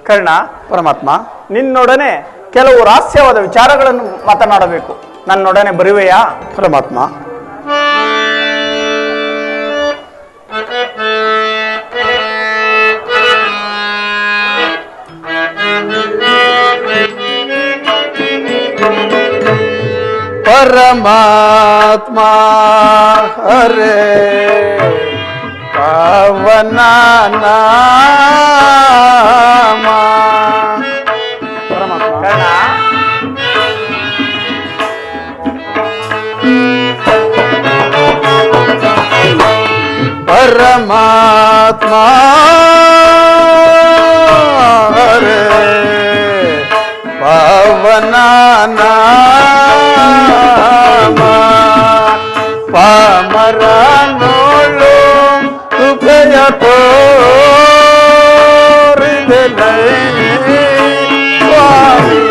ಕರ್ಣ, ಪರಮಾತ್ಮ, ನಿನ್ನೊಡನೆ ಕೆಲವು ರಹಸ್ಯವಾದ ವಿಚಾರಗಳನ್ನು ಮಾತನಾಡಬೇಕು. ನನ್ನೊಡನೆ ಬರುವೆಯಾ? ಪರಮಾತ್ಮ. ಪರಮಾತ್ಮ ಹರೇ ಪಾವನ ನಾಮ. ಪರಮಾತ್ಮ. ಕರ್ಣ, ಪರಮಾತ್ಮ ಹರೇ ಪಾವನ ನಾಮ. ಪಾಮರ ನೋಳು ಉಭಯ ತೋರಿದೆ ಸ್ವಾಮಿ.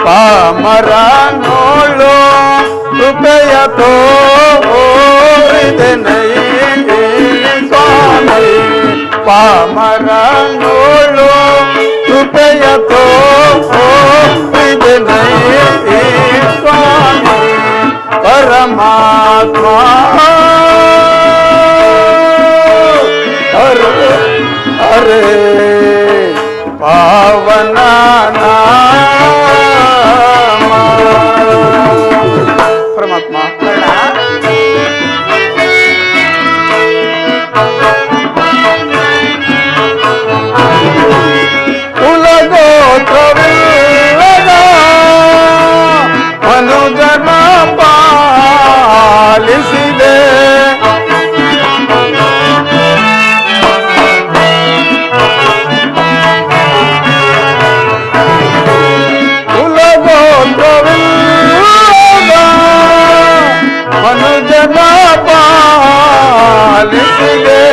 ಪಾಮರ ನೋಳು ಉಭಯ ತೋರಿದೆ ಸ್ವಾಮಿ. ಪಾಮರ ನೋಳು ಉಭಯ ತೋರಿದೆ ಸ್ವಾಮಿ. ಪರಮಾತ್ಮ ಹರೇ ಹರೇ ಪಾವನ ನಾಮ. ಪರಮಾತ್ಮ. ಕುಲಗೋತ್ರವಿಲ್ಲದ ಮನುಜನ ಪಾಲಿಸಿದೆ. ಕುಲಗೋತ್ರವಿಲ್ಲದ ಮನುಜನ ಪಾಲಿಸಿದೆ.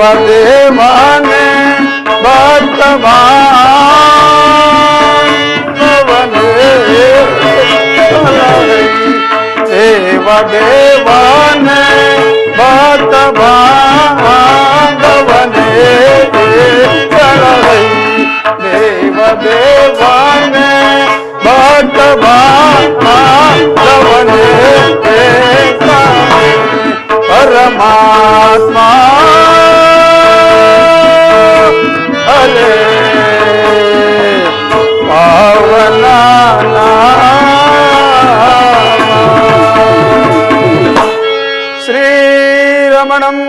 ದೇವದೇವನೇ ಭಕ್ತವಾನವನೇ ದೇವದೇವನೇ ಭಕ್ತವಾನವನೇ ದೇವದೇವನೇ ಭಕ್ತವಾನವನೇ ಪರಮಾತ್ಮ ಹರೇ ಪಾವನ ನಾಮ. ಶ್ರೀರಮಣಂ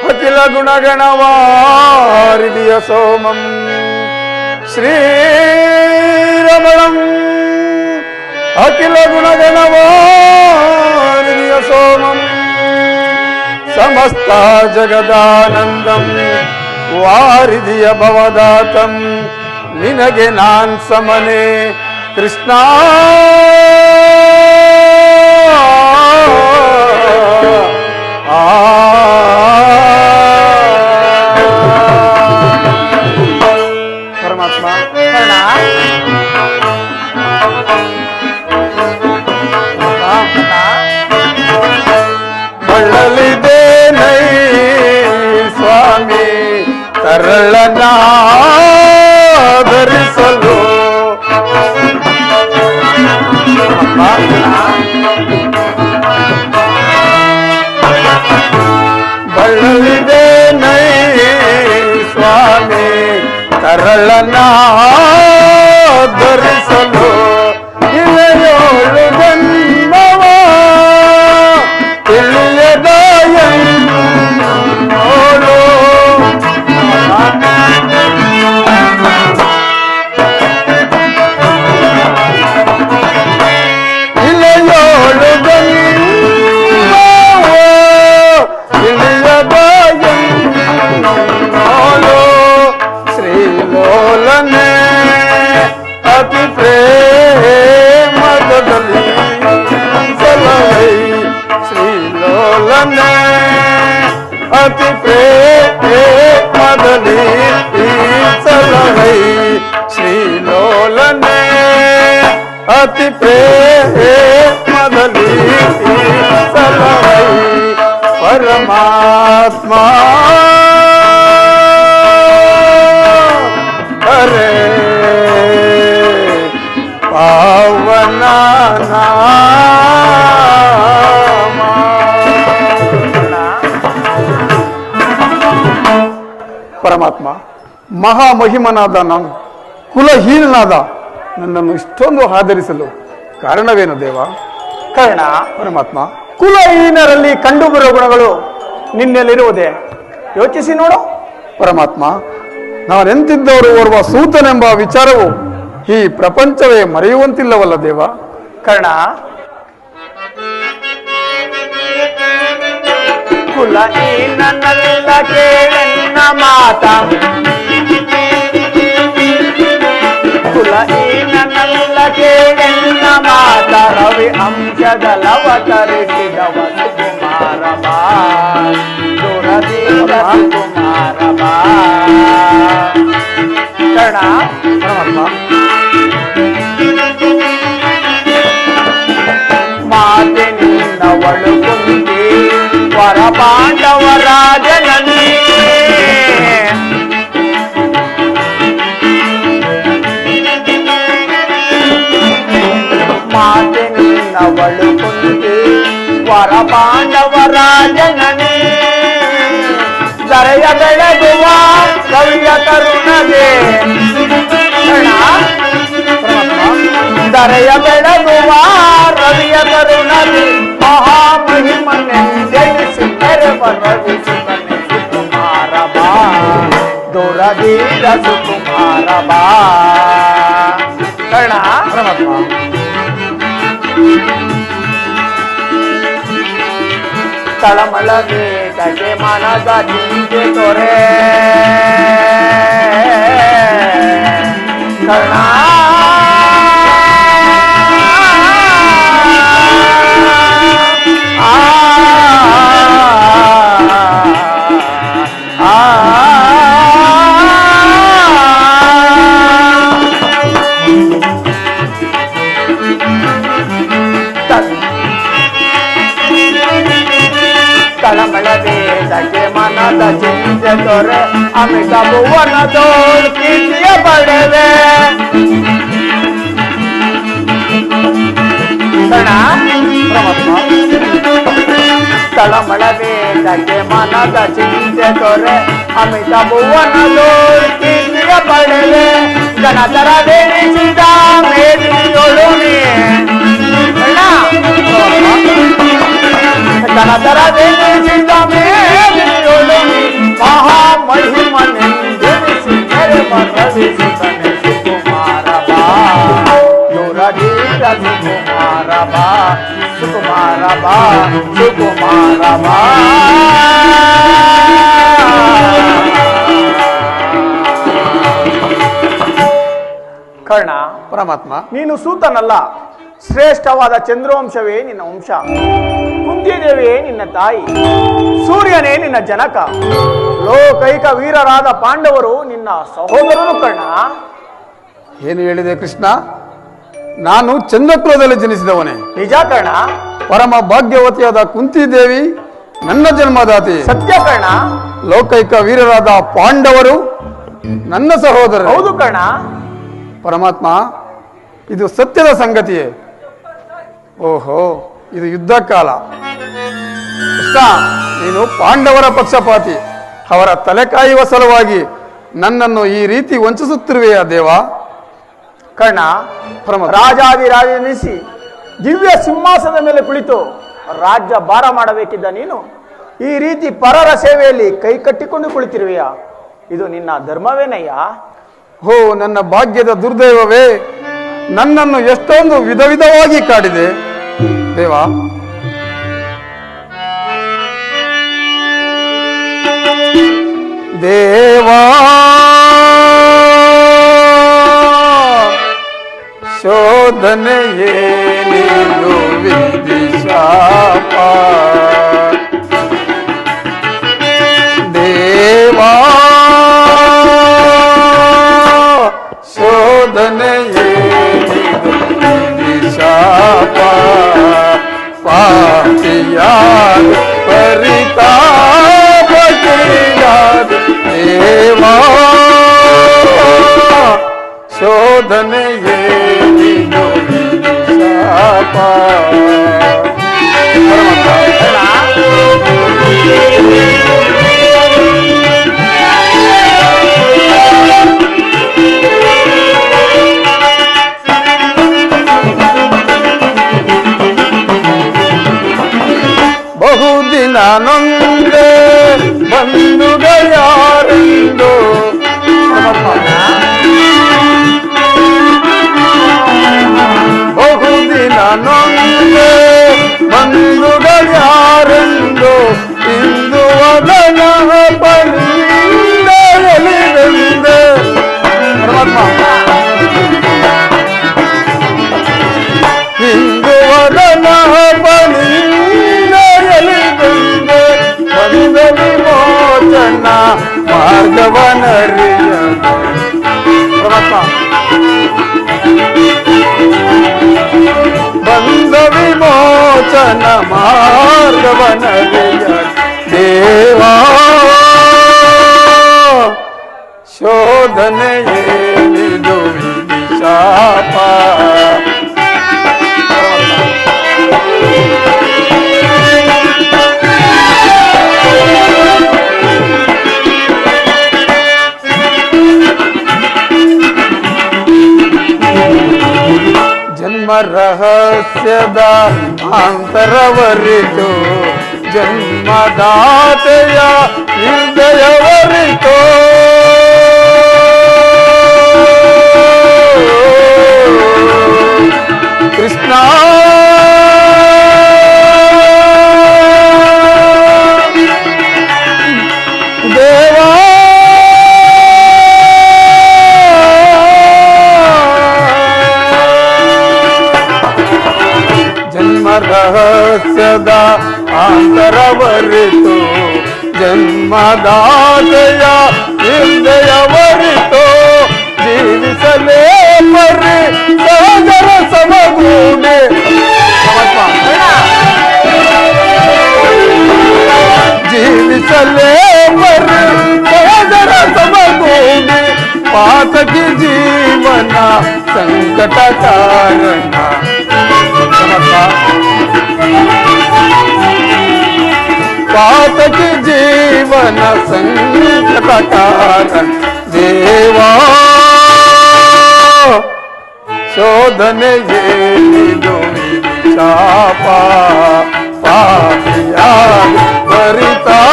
ಅಖಿಲ ಗುಣಗಣವಾರಿದಿಯ ಸೋಮಂ. ಶ್ರೀರಮಣಂ ಅಖಿಲ ಗುಣಗಣವಾರಿದಿಯ ಸೋಮಂ. ಸಮಸ್ತ ಜಗದಾನಂದಂ ವಾರಿದಿಯ ಭವದಾತಂ. ನಿನಗೆ ನಾನ್ ಸಮನೆ ಕೃಷ್ಣ. ಪರಮಾತ್ಮ. ಕರ್ಣ, ಬಳ್ಳಲಿದೆ ನೈ ಸ್ವಾಮಿ ತರಳನಾಧರಿಸಲು. ಬಳ್ಳಲಿದೆ ನೈ ಸ್ವಾಮಿ ತರಳನಾಧರಿಸಲು. ಇಳೆಯೋಳು ಜನ್ಮವ ತಿಳಿಯದ ನೋಡು. ಇಳೆಯೋಳು ಜನ್ಮವ ತಿಳಿಯದ ನೋಡು. ಶ್ರೀಲೋಲನೆ ಅತಿ ಪ್ರೇಮ ಅತಿ ಪ್ರೇಮದಲ್ಲಿ ಸಲಹೈ ಪರಮಾತ್ಮ ಹರೇ ಪಾವನ ನಾಮ. ಪರಮಾತ್ಮ, ಮಹಾಮಹಿಮನಾದ ನಾನು ಕುಲಹೀನನಾದ ನನ್ನನ್ನು ಇಷ್ಟೊಂದು ಆಧರಿಸಲು ಕಾರಣವೇನು ದೇವ? ಕರ್ಣ, ಪರಮಾತ್ಮ, ಕುಲಹೀನರಲ್ಲಿ ಕಂಡುಬರುವ ಗುಣಗಳು ನಿನ್ನಲ್ಲಿರುವುದೇ? ಯೋಚಿಸಿ ನೋಡು. ಪರಮಾತ್ಮ, ನಾನೆಂತಿದ್ದವರು ಓರ್ವ ಸೂತನೆಂಬ ವಿಚಾರವು ಈ ಪ್ರಪಂಚವೇ ಮರೆಯುವಂತಿಲ್ಲವಲ್ಲ ದೇವ? ಕರ್ಣ, ಕುಲಹೀನನಲ್ಲ ಕೇಳೆನ್ನ ಮಾತ, ಕುಲಹೀನನಲ್ಲ ಕೇಳೆನ್ನ ಮಾತ, ರವಿ ಅಂಶದಲವತರಿಸಿದವ ಸುಕುಮಾರ ಬಾ, ದುರದೀರ ಸುಕುಮಾರ ಬಾ. ಕರ್ಣ, ಪರಮಾತ್ಮ, ಮಾತಿನಿಂದವಳು ಕುಂತಿ ವರ ಪಾಂಡವರಾಜನನ್ನೇ, ಮಾತಿನಿಂದವಳು ಕುಂತಿ ವರ ಪಾಂಡವರಾಜನನ್ನೇ, ದರೆಯ ಬೆಳಗುವ ಕವಿಯ ತರುಣಗೆ. ದರೆಯ ಬೆಳಗುವ ರವಿಯ ತರುಣಗೆ, ಮಹಾಮಹಿಮನೆಂದೆನಿಸಿ ಮೆರವರವಿಸುವನೆ ಸುಕುಮಾರ ಬಾ, ದುರದೀರ ಸುಕುಮಾರ ಬಾ. ಕರ್ಣ, ಪರಮಾತ್ಮ, ತಳಮಳ ಬೇಟಗೆ ಮನದ ಚಿಂತೆ ತೊರೆ. ಕರ್ಣ, ತಳಮಳ ಬೇಟಗೆ ಮನದ ಚಿಂತೆ ತೊರೆ, ಅಮಿತ ಭುವನದೋಳ್ ಕೀರ್ತಿಯ ಪಡೆವೆ. ಕರ್ಣ, ಪರಮಾತ್ಮ, ತಳಮಳ ಬೇಟಗೆ ಮನದ ಚಿಂತೆ ತೊರೆ, ಅಮಿತ ಭುವನದೋಳ್ ಕೀರ್ತಿಯ ಪಡೆವೆ. ಗಣಧರವೆನಿಸಿದ ಮೇದಿನಿಯೊಳು ನೀ. ಕರ್ಣ, ಗಣಧರವೆನಿಸಿದ ಮೇದಿನಿಯೊಳು ನೀ, ಮಹಾಮಹಿಮನೆಂದೆನಿಸಿ ಮೆರವರವಿಸುವನೆ ಸುಕುಮಾರ ಬಾ, ದುರದೀರ ಸುಕುಮಾರ ಬಾ, ಸುಕುಮಾರ ಬಾ, ಸುಕುಮಾರ ಬಾ. ಕರ್ಣ, ಪರಮಾತ್ಮ, ನೀನು ಸೂತನಲ್ಲ, ಶ್ರೇಷ್ಠವಾದ ಚಂದ್ರವಂಶವೇ ನಿನ್ನ ವಂಶ, ಕುಂತಿದೇವಿಯೇ ನಿನ್ನ ತಾಯಿ, ಸೂರ್ಯನೇ ನಿನ್ನ ಜನಕ, ಲೋಕೈಕ ವೀರರಾದ ಪಾಂಡವರು ನಿನ್ನ ಸಹೋದರರು. ಕರ್ಣ, ಏನು ಹೇಳಿದೆ ಕೃಷ್ಣ? ನಾನು ಚಂದ್ರಕುಲದಲ್ಲಿ ಜನಿಸಿದವನೇ. ನಿಜ ಕರ್ಣ, ಪರಮ ಭಾಗ್ಯವತಿಯಾದ ಕುಂತಿದೇವಿ ನನ್ನ ಜನ್ಮದಾತಿ. ಸತ್ಯ ಕರ್ಣ, ಲೋಕೈಕ ವೀರರಾದ ಪಾಂಡವರು ನನ್ನ ಸಹೋದರರು. ಹೌದು ಕರ್ಣ. ಪರಮಾತ್ಮ, ಇದು ಸತ್ಯದ ಸಂಗತಿಯೇ? ಓಹೋ, ಇದು ಯುದ್ಧ ಕಾಲ. ಕೃಷ್ಣ, ನೀನು ಪಾಂಡವರ ಪಕ್ಷಪಾತಿ. ಅವರ ತಲೆ ಕಾಯುವ ಸಲುವಾಗಿ ನನ್ನನ್ನು ಈ ರೀತಿ ವಂಚಿಸುತ್ತಿರುವೆಯಾ ದೇವ? ಕರ್ಣ, ರಾಜಾದಿರಾಜನಿಸಿ ದಿವ್ಯ ಸಿಂಹಾಸನದ ಮೇಲೆ ಕುಳಿತು ರಾಜ್ಯ ಭಾರ ಮಾಡಬೇಕಿದ್ದ ನೀನು ಈ ರೀತಿ ಪರರ ಸೇವೆಯಲ್ಲಿ ಕೈ ಕಟ್ಟಿಕೊಂಡು ಕುಳಿತಿರುವೆಯಾ? ಇದು ನಿನ್ನ ಧರ್ಮವೇನಯ್ಯ? ಹೋ, ನನ್ನ ಭಾಗ್ಯದ ದುರ್ದೈವವೇ, ನನ್ನನ್ನು ಎಷ್ಟೊಂದು ವಿಧ ವಿಧವಾಗಿ ಕಾಡಿದೆ ದೇವ. ದೇವಾ ಶೋಧನೆಯೇ ನೀನು ವಿಧಿಶಾಪ. ದೇವಾ ಶೋಧನೆಯೇ ನೀನು ಶೋಧನೆಯೇ ಇದು ಶಾಪ. ಬಹುದಿನ ನೊಂದೆ ಬಂಧುಗಳ್ಯಾರೆಂದು ಬಹುದಿನ ನೊಂದೆ ಬಂಧುಗಳ್ಯಾರೆಂದು ಇಂದು ಅದನ ಬಲಿಯಿಂದ ಎಲಿವೆಂದೆ. ಇಂದು ಅದನ ಬಲಿಯಿಂದ ಎಲಿವೆಂದೆ. ಬಂದ ವಿಮೋಚನ ಮಾರ್ಗವನರಿಯದೆ. ಬಂದ ವಿಮೋಚನ ಮಾರ್ಗವನರಿಯ ದೇವಾ. ಶೋಧನೆಯೇನಿದು ಶಾಪ. ಜನ್ಮ ರಹಸ್ಯದ ಅಂತರವರಿತು ಜನ್ಮದಾತೆಯ ನಿರ್ದಯವರಿತು. ಕೃಷ್ಣ ದೇವಾ ರಹಸ್ಯದ ಅಂತರವರಿತು ಜನ್ಮದಾತೆಯ ಹೃದಯವರಿತು. ಜೀವಿಸಲೇ ಪರಿ ಸಹಜರ ಸಮಗೂಡೆ. ಜೀವಿಸಲೇ ಪರಿ ಸಹಜರ ಸಮಗೂಡೆ. ಪಾತಕಿ ಜೀವನ ಸಂಕಟ ಕಾರಣ. ಪಾತಕಿ ಜೀವನ ಸಂಕಟ ಕಾರಣ ದೇವಾ. ಶೋಧನೆಯೇನಿದು ಶಾಪ. ಪಾಪಿಯಾಗಿ ಪರಿತಾಪಗೀಡಾದ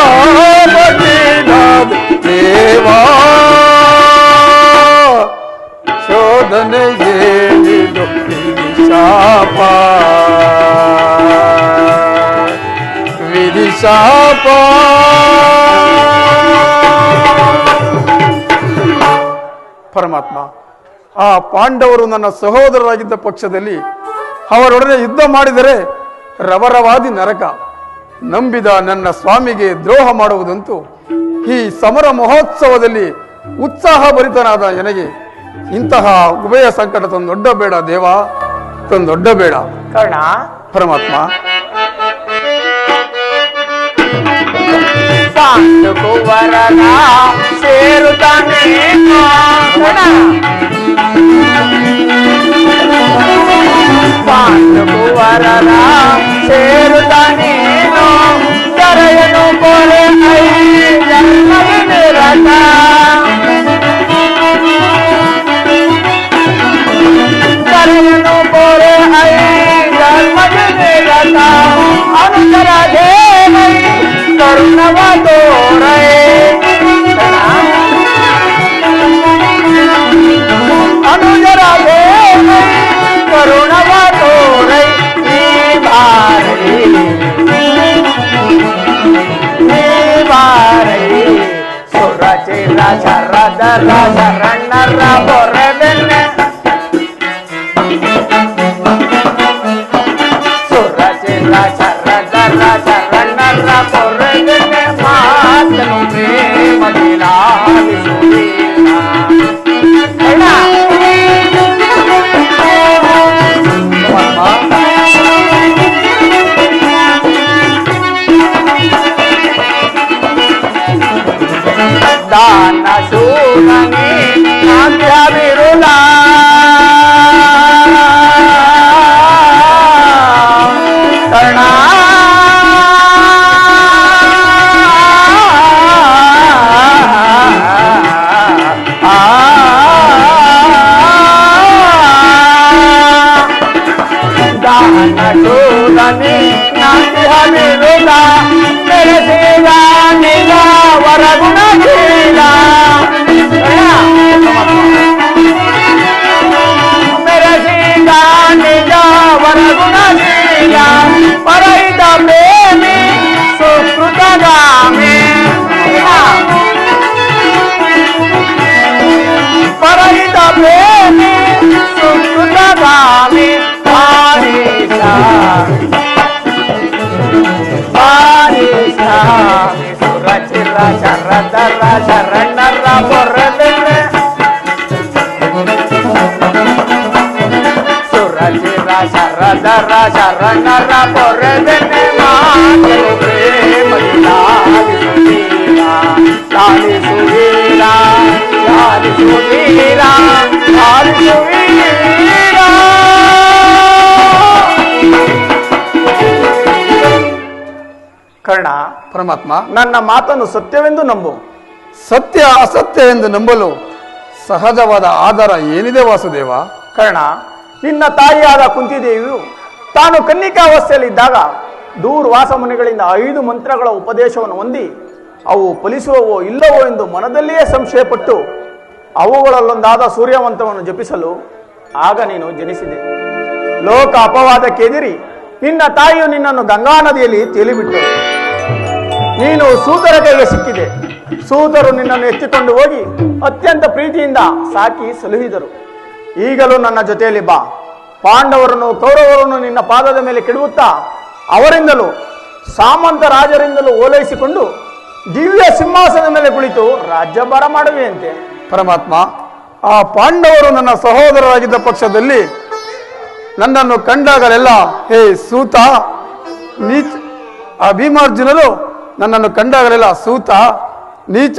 ದೇವಾ. ಶೋಧನೆಯೇನಿದು ಶಾಪ. ವಿಧಿ ಶಾಪ. ಪರಮಾತ್ಮ, ಆ ಪಾಂಡವರು ನನ್ನ ಸಹೋದರರಾಗಿದ್ದ ಪಕ್ಷದಲ್ಲಿ ಅವರೊಡನೆ ಯುದ್ಧ ಮಾಡಿದರೆ ರವರವಾದಿ ನರಕ. ನಂಬಿದ ನನ್ನ ಸ್ವಾಮಿಗೆ ದ್ರೋಹ ಮಾಡುವುದಂತೂ ಈ ಸಮರ ಮಹೋತ್ಸವದಲ್ಲಿ ಉತ್ಸಾಹಭರಿತನಾದ ನನಗೆ ಇಂತಹ ಉಭಯ ಸಂಕಟ ತಂದೊಡ್ಡಬೇಡ ದೇವ, ತಂದೊಡ್ಡಬೇಡ. ಕರ್ಣ, ಪರಮಾತ್ಮ, ಪಾಂಡುಕುವರನ ಸೇರುತ್ತಾನೆ ಪಾಂಡುಕುವರನ ಸೇರುತ್ತಾನೇನೋ ಕರೆಯನು ಕೊಲೆ ನಿರತ ಕರೆಯನು ಕೊಲೆ ಜನ್ಮದ ನಿರತ ಅನುಸರ ದೇವೈ ಕರುಣವ ತೋರೈ ಅನುಜರ ದೇವೈ ಕರುಣವ ತೋರೈ ಈ ಬಾರೈ ಸುರಚಿರ ಶರದರ ಶರಣರ ಬೊರೆದೆನ್ನೆ ಸುರಚಿರ ಶರದರ ಶರಣರ ಬೊರೆದೆನ್ನೆ ಮಾತನು ಪ್ರೇಮದಿಲಾಲಿಸುವುದಿಲ್ಲ. ದಾನ ಶೂರನೇ ಶರಣರ ಪೊರೆದೆನೆ ಸುರಚಿರ ಶರದರ ಶರಣರ ಪೊರೆದೆನೆ ಮಾತನು ಪ್ರೇಮದಿ ಲಾಲಿಸುವೀರ ಲಾಲಿಸುವೀರ ಲಾಲಿಸುವೀರ ಲಾಲಿಸುವೀರ. ಕರ್ಣ, ಪರಮಾತ್ಮ, ನನ್ನ ಮಾತನ್ನು ಸತ್ಯವೆಂದು ನಂಬು. ಸತ್ಯ ಅಸತ್ಯ ಎಂದು ನಂಬಲು ಸಹಜವಾದ ಆಧಾರ ಏನಿದೆ ವಾಸುದೇವ? ಕರ್ಣ, ನಿನ್ನ ತಾಯಿಯಾದ ಕುಂತಿದೇವಿಯು ತಾನು ಕನ್ನಿಕಾವಸ್ಥೆಯಲ್ಲಿದ್ದಾಗ ದೂರ್ವಾಸ ಮುನಿಗಳಿಂದ 5 ಮಂತ್ರಗಳ ಉಪದೇಶವನ್ನು ಹೊಂದಿ ಅವು ಫಲಿಸುವವೋ ಇಲ್ಲವೋ ಎಂದು ಮನದಲ್ಲಿಯೇ ಸಂಶಯಪಟ್ಟು ಅವುಗಳಲ್ಲೊಂದಾದ ಸೂರ್ಯವಂತವನ್ನು ಜಪಿಸಲು ಆಗ ನೀನು ಜನಿಸಿದೆ. ಲೋಕ ಅಪವಾದಕ್ಕೆದಿರಿ ನಿನ್ನ ತಾಯಿಯು ನಿನ್ನನ್ನು ಗಂಗಾ ನದಿಯಲ್ಲಿ ತೇಲಿಬಿಟ್ಟರು. ನೀನು ಸೂತರ ಕೈಗೆ ಸಿಕ್ಕಿದೆ. ಸೂತರು ನಿನ್ನನ್ನು ಎತ್ತಿಕೊಂಡು ಹೋಗಿ ಅತ್ಯಂತ ಪ್ರೀತಿಯಿಂದ ಸಾಕಿ ಸಲುಹಿದರು. ಈಗಲೂ ನನ್ನ ಜೊತೆಯಲ್ಲಿ ಬಾ. ಪಾಂಡವರನ್ನು ಕೌರವರನ್ನು ನಿನ್ನ ಪಾದದ ಮೇಲೆ ಕೆಡುತ್ತಾ ಅವರಿಂದಲೂ ಸಾಮಂತ ರಾಜರಿಂದಲೂ ಓಲೈಸಿಕೊಂಡು ದಿವ್ಯ ಸಿಂಹಾಸನದ ಮೇಲೆ ಕುಳಿತು ರಾಜ್ಯಭಾರ ಮಾಡುವೆಯಂತೆ. ಪರಮಾತ್ಮ, ಆ ಪಾಂಡವರು ನನ್ನ ಸಹೋದರರಾಗಿದ್ದ ಪಕ್ಷದಲ್ಲಿ ನನ್ನನ್ನು ಕಂಡಾಗಲೆಲ್ಲ ಹೇ ಸೂತ ನೀಚ, ಆ ಭೀಮಾರ್ಜುನರು ನನ್ನನ್ನು ಕಂಡಾಗಲೆಲ್ಲ ಸೂತ ನೀಚ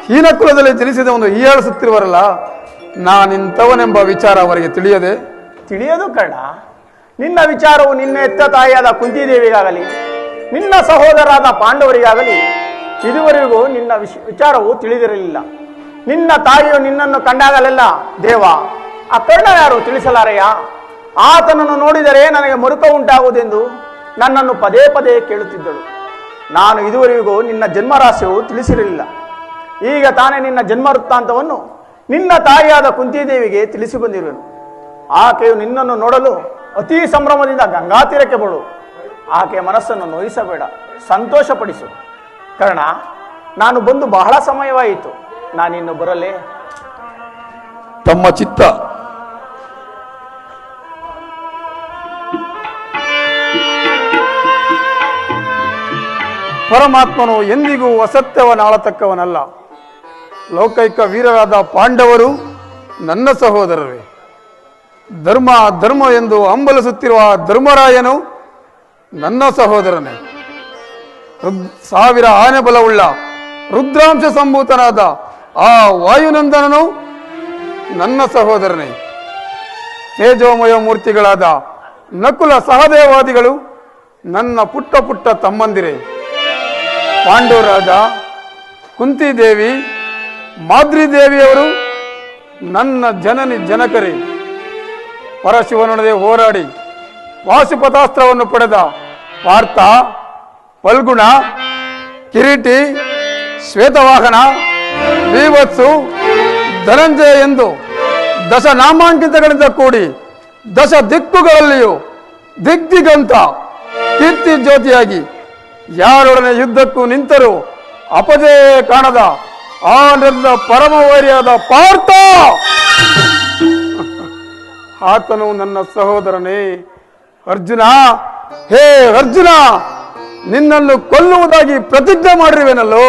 ಹೀನ ಕುಲದಲ್ಲಿ ಜನಿಸಿದವನು ಹೀಯಾಳಿಸುತ್ತಿರುವರಲ್ಲ, ನಾನಿಂಥವನೆಂಬ ವಿಚಾರ ಅವರಿಗೆ ತಿಳಿಯದು ಕರ್ಣ. ನಿನ್ನ ವಿಚಾರವು ನಿನ್ನ ಎತ್ತ ತಾಯಿಯಾದ ಕುಂತಿದೇವಿಗಾಗಲಿ ನಿನ್ನ ಸಹೋದರರಾದ ಪಾಂಡವರಿಗಾಗಲಿ ಇದುವರೆಗೂ ನಿನ್ನ ವಿಚಾರವು ತಿಳಿದಿರಲಿಲ್ಲ. ನಿನ್ನ ತಾಯಿಯು ನಿನ್ನನ್ನು ಕಂಡಾಗಲೆಲ್ಲ ದೇವ ಆ ಕರ್ಣ ಯಾರು ತಿಳಿಸಲಾರೆಯ? ಆತನನ್ನು ನೋಡಿದರೆ ನನಗೆ ಮರುಕ ಉಂಟಾಗುವುದೆಂದು ನನ್ನನ್ನು ಪದೇ ಪದೇ ಕೇಳುತ್ತಿದ್ದಳು. ನಾನು ಇದುವರೆಗೂ ನಿನ್ನ ಜನ್ಮರಾಶಿಯು ತಿಳಿಸಿರಲಿಲ್ಲ. ಈಗ ತಾನೇ ನಿನ್ನ ಜನ್ಮ ವೃತ್ತಾಂತವನ್ನು ನಿನ್ನ ತಾಯಿಯಾದ ಕುಂತಿದೇವಿಗೆ ತಿಳಿಸಿ ಬಂದಿರುವೆನು. ಆಕೆಯು ನಿನ್ನನ್ನು ನೋಡಲು ಅತೀ ಸಂಭ್ರಮದಿಂದ ಗಂಗಾ ತೀರಕ್ಕೆ ಬಳು. ಆಕೆಯ ಮನಸ್ಸನ್ನು ನೋಯಿಸಬೇಡ, ಸಂತೋಷಪಡಿಸು. ಕರ್ಣ, ನಾನು ಬಂದು ಬಹಳ ಸಮಯವಾಯಿತು. ನಾನಿನ್ನು ಬರಲೇ? ತಮ್ಮ ಚಿತ್ತ. ಪರಮಾತ್ಮನು ಎಂದಿಗೂ ಅಸತ್ಯವನ್ನಾಳತಕ್ಕವನಲ್ಲ. ಲೌಕಿಕ ವೀರರಾದ ಪಾಂಡವರು ನನ್ನ ಸಹೋದರರೇ. ಧರ್ಮ ಧರ್ಮ ಎಂದು ಹಂಬಲಿಸುತ್ತಿರುವ ಧರ್ಮರಾಯನು ನನ್ನ ಸಹೋದರನೇ. 1000 ಆನೆ ಬಲವುಳ್ಳ ರುದ್ರಾಂಶ ಸಂಭೂತನಾದ ಆ ವಾಯುನಂದನನು ನನ್ನ ಸಹೋದರನೇ. ತೇಜೋಮಯ ಮೂರ್ತಿಗಳಾದ ನಕುಲ ಸಹದೇವಾದಿಗಳು ನನ್ನ ಪುಟ್ಟ ಪುಟ್ಟ ತಮ್ಮಂದಿರೇ. ಪಾಂಡವರಾಜ, ಕುಂತಿದೇವಿ, ಮಾದ್ರಿದೇವಿಯವರು ನನ್ನ ಜನನಿ ಜನಕರೇ. ಪರಶಿವನೊಡನೆ ಹೋರಾಡಿ ವಾಸುಪತಾಸ್ತ್ರವನ್ನು ಪಡೆದ ಪಾರ್ಥ, ಫಲ್ಗುಣ, ಕಿರೀಟಿ, ಶ್ವೇತವಾಹನ, ಬೀವತ್ಸು, ಧನಂಜಯ ಎಂದು 10 ನಾಮಾಂಕಿತಗಳಿಂದ ಕೂಡಿ 10 ದಿಕ್ಕುಗಳಲ್ಲಿಯೂ ದಿಗ್ದಿಗಂತ ಕೀರ್ತಿ ಜ್ಯೋತಿಯಾಗಿ ಯಾರೊಡನೆ ಯುದ್ಧಕ್ಕೂ ನಿಂತರೂ ಅಪಜಯ ಕಾಣದ ಆ ನನ್ನ ಪರಮವೈರಿಯಾದ ಪಾರ್ಥ, ಆತನು ನನ್ನ ಸಹೋದರನೇ. ಅರ್ಜುನ, ಹೇ ಅರ್ಜುನ, ನಿನ್ನನ್ನು ಕೊಲ್ಲುವುದಾಗಿ ಪ್ರತಿಜ್ಞೆ ಮಾಡಿರುವೆನಲ್ಲೋ.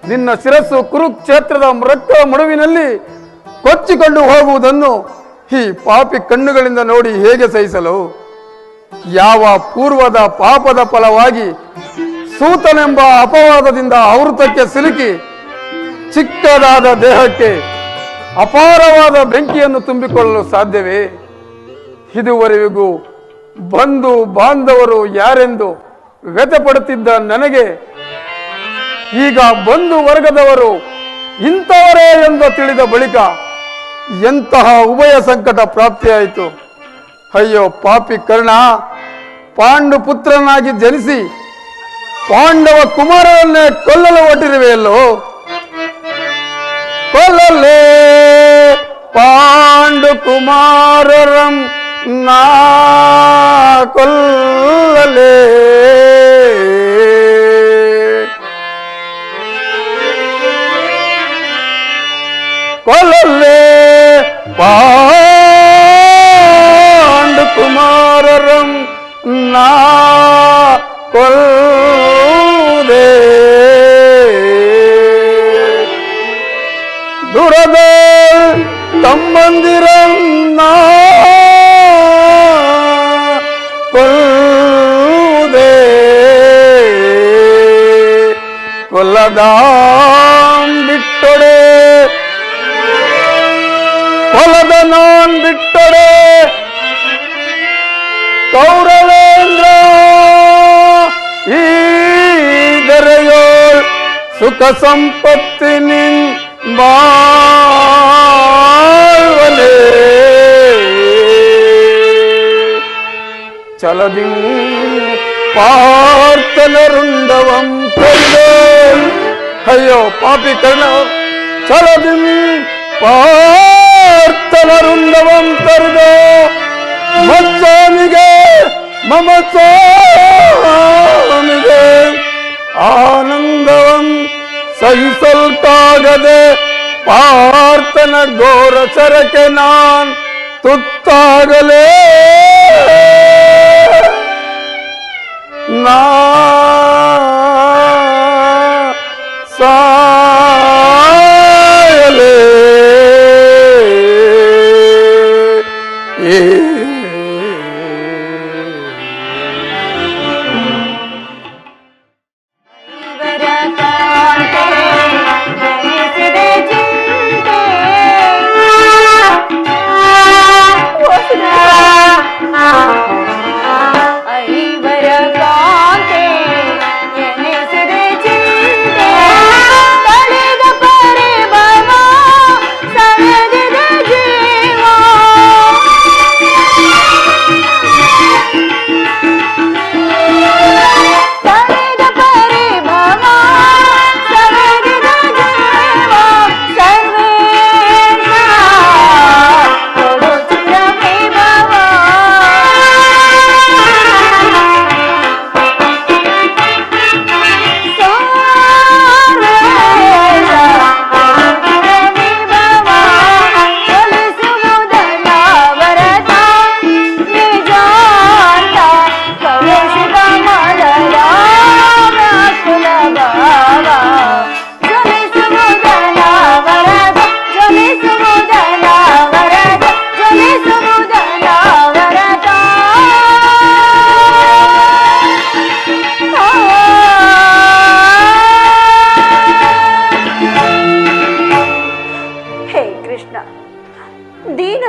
ನಿನ್ನ ಶಿರಸ್ಸು ಕುರುಕ್ಷೇತ್ರದ ರಕ್ತ ಮಡುವಿನಲ್ಲಿ ಕೊಚ್ಚಿಕೊಂಡು ಹೋಗುವುದನ್ನು ಈ ಪಾಪಿ ಕಣ್ಣುಗಳಿಂದ ನೋಡಿ ಹೇಗೆ ಸಹಿಸಲು? ಯಾವ ಪೂರ್ವದ ಪಾಪದ ಫಲವಾಗಿ ಸೂತನೆಂಬ ಅಪವಾದದಿಂದ ಆವೃತಕ್ಕೆ ಸಿಲುಕಿ ಚಿಕ್ಕದಾದ ದೇಹಕ್ಕೆ ಅಪಾರವಾದ ಬೆಂಕಿಯನ್ನು ತುಂಬಿಕೊಳ್ಳಲು ಸಾಧ್ಯವೇ? ಇದುವರೆಗೂ ಬಂಧು ಬಾಂಧವರು ಯಾರೆಂದು ವ್ಯಥೆಪಡುತ್ತಿದ್ದ ನನಗೆ ಈಗ ಬಂಧು ವರ್ಗದವರು ಇಂಥವರೇ ಎಂದು ತಿಳಿದ ಬಳಿಕ ಎಂತಹ ಉಭಯ ಸಂಕಟ ಪ್ರಾಪ್ತಿಯಾಯಿತು. ಅಯ್ಯೋ ಪಾಪಿ ಕರ್ಣ, ಪಾಂಡು ಪುತ್ರನಾಗಿ ಜನಿಸಿ ಪಾಂಡವ ಕುಮಾರರನ್ನೇ ಕೊಲ್ಲಲು ಹೊರಟಿರುವೆಯಲ್ಲೋ. ಕೊಲ್ಲಲೇ ಪಾಂಡು ಕುಮಾರರಂ ನಾ ಕೊಲ್ಲಲೇ. ಕೊಲ್ಲಲೇ ಪಾಂಡು ಕುಮಾರರಂ ನಾ ಕೊಲ್ಲದೆ. ತಮ್ಮಂದಿರನ್ನ ಕೊಲ್ಲದೆ ಕೊಲ್ಲದ ಬಿಟ್ಟೊಡೆ ಕೊಲದ ನಾನ್ ಬಿಟ್ಟೊಡೆ ಕೌರವೇಂದ್ರ ಈ ದರೆಯೋಳ್ ಸುಖ ಸಂಪತ್ತಿನಿನ್ ಬಾಳ್ವಲೆ ಚಲದಿ ಪಾರ್ಥನರುಂಡವಂ ಕೈದೆ ಅಯ್ಯೋ ಪಾಪಿ ಕರ್ಣ ಚಲದಿ ಪಾರ್ಥನರುಂಡವಂ ಕರೆದು ಮತ್ಸ್ವಾಮಿಗೆ ಮಮ ಸ್ವಾಮಿಗೆ ಆನಂದವಂ ಸಹಿಸಲ್ಕಾಗದೆ ಪಾರ್ಥನ ಘೋರ ಸರಕೆ ನಾನ್ ತುತ್ತಾಗಲೇ ನಾ ಸಾಯಲೇ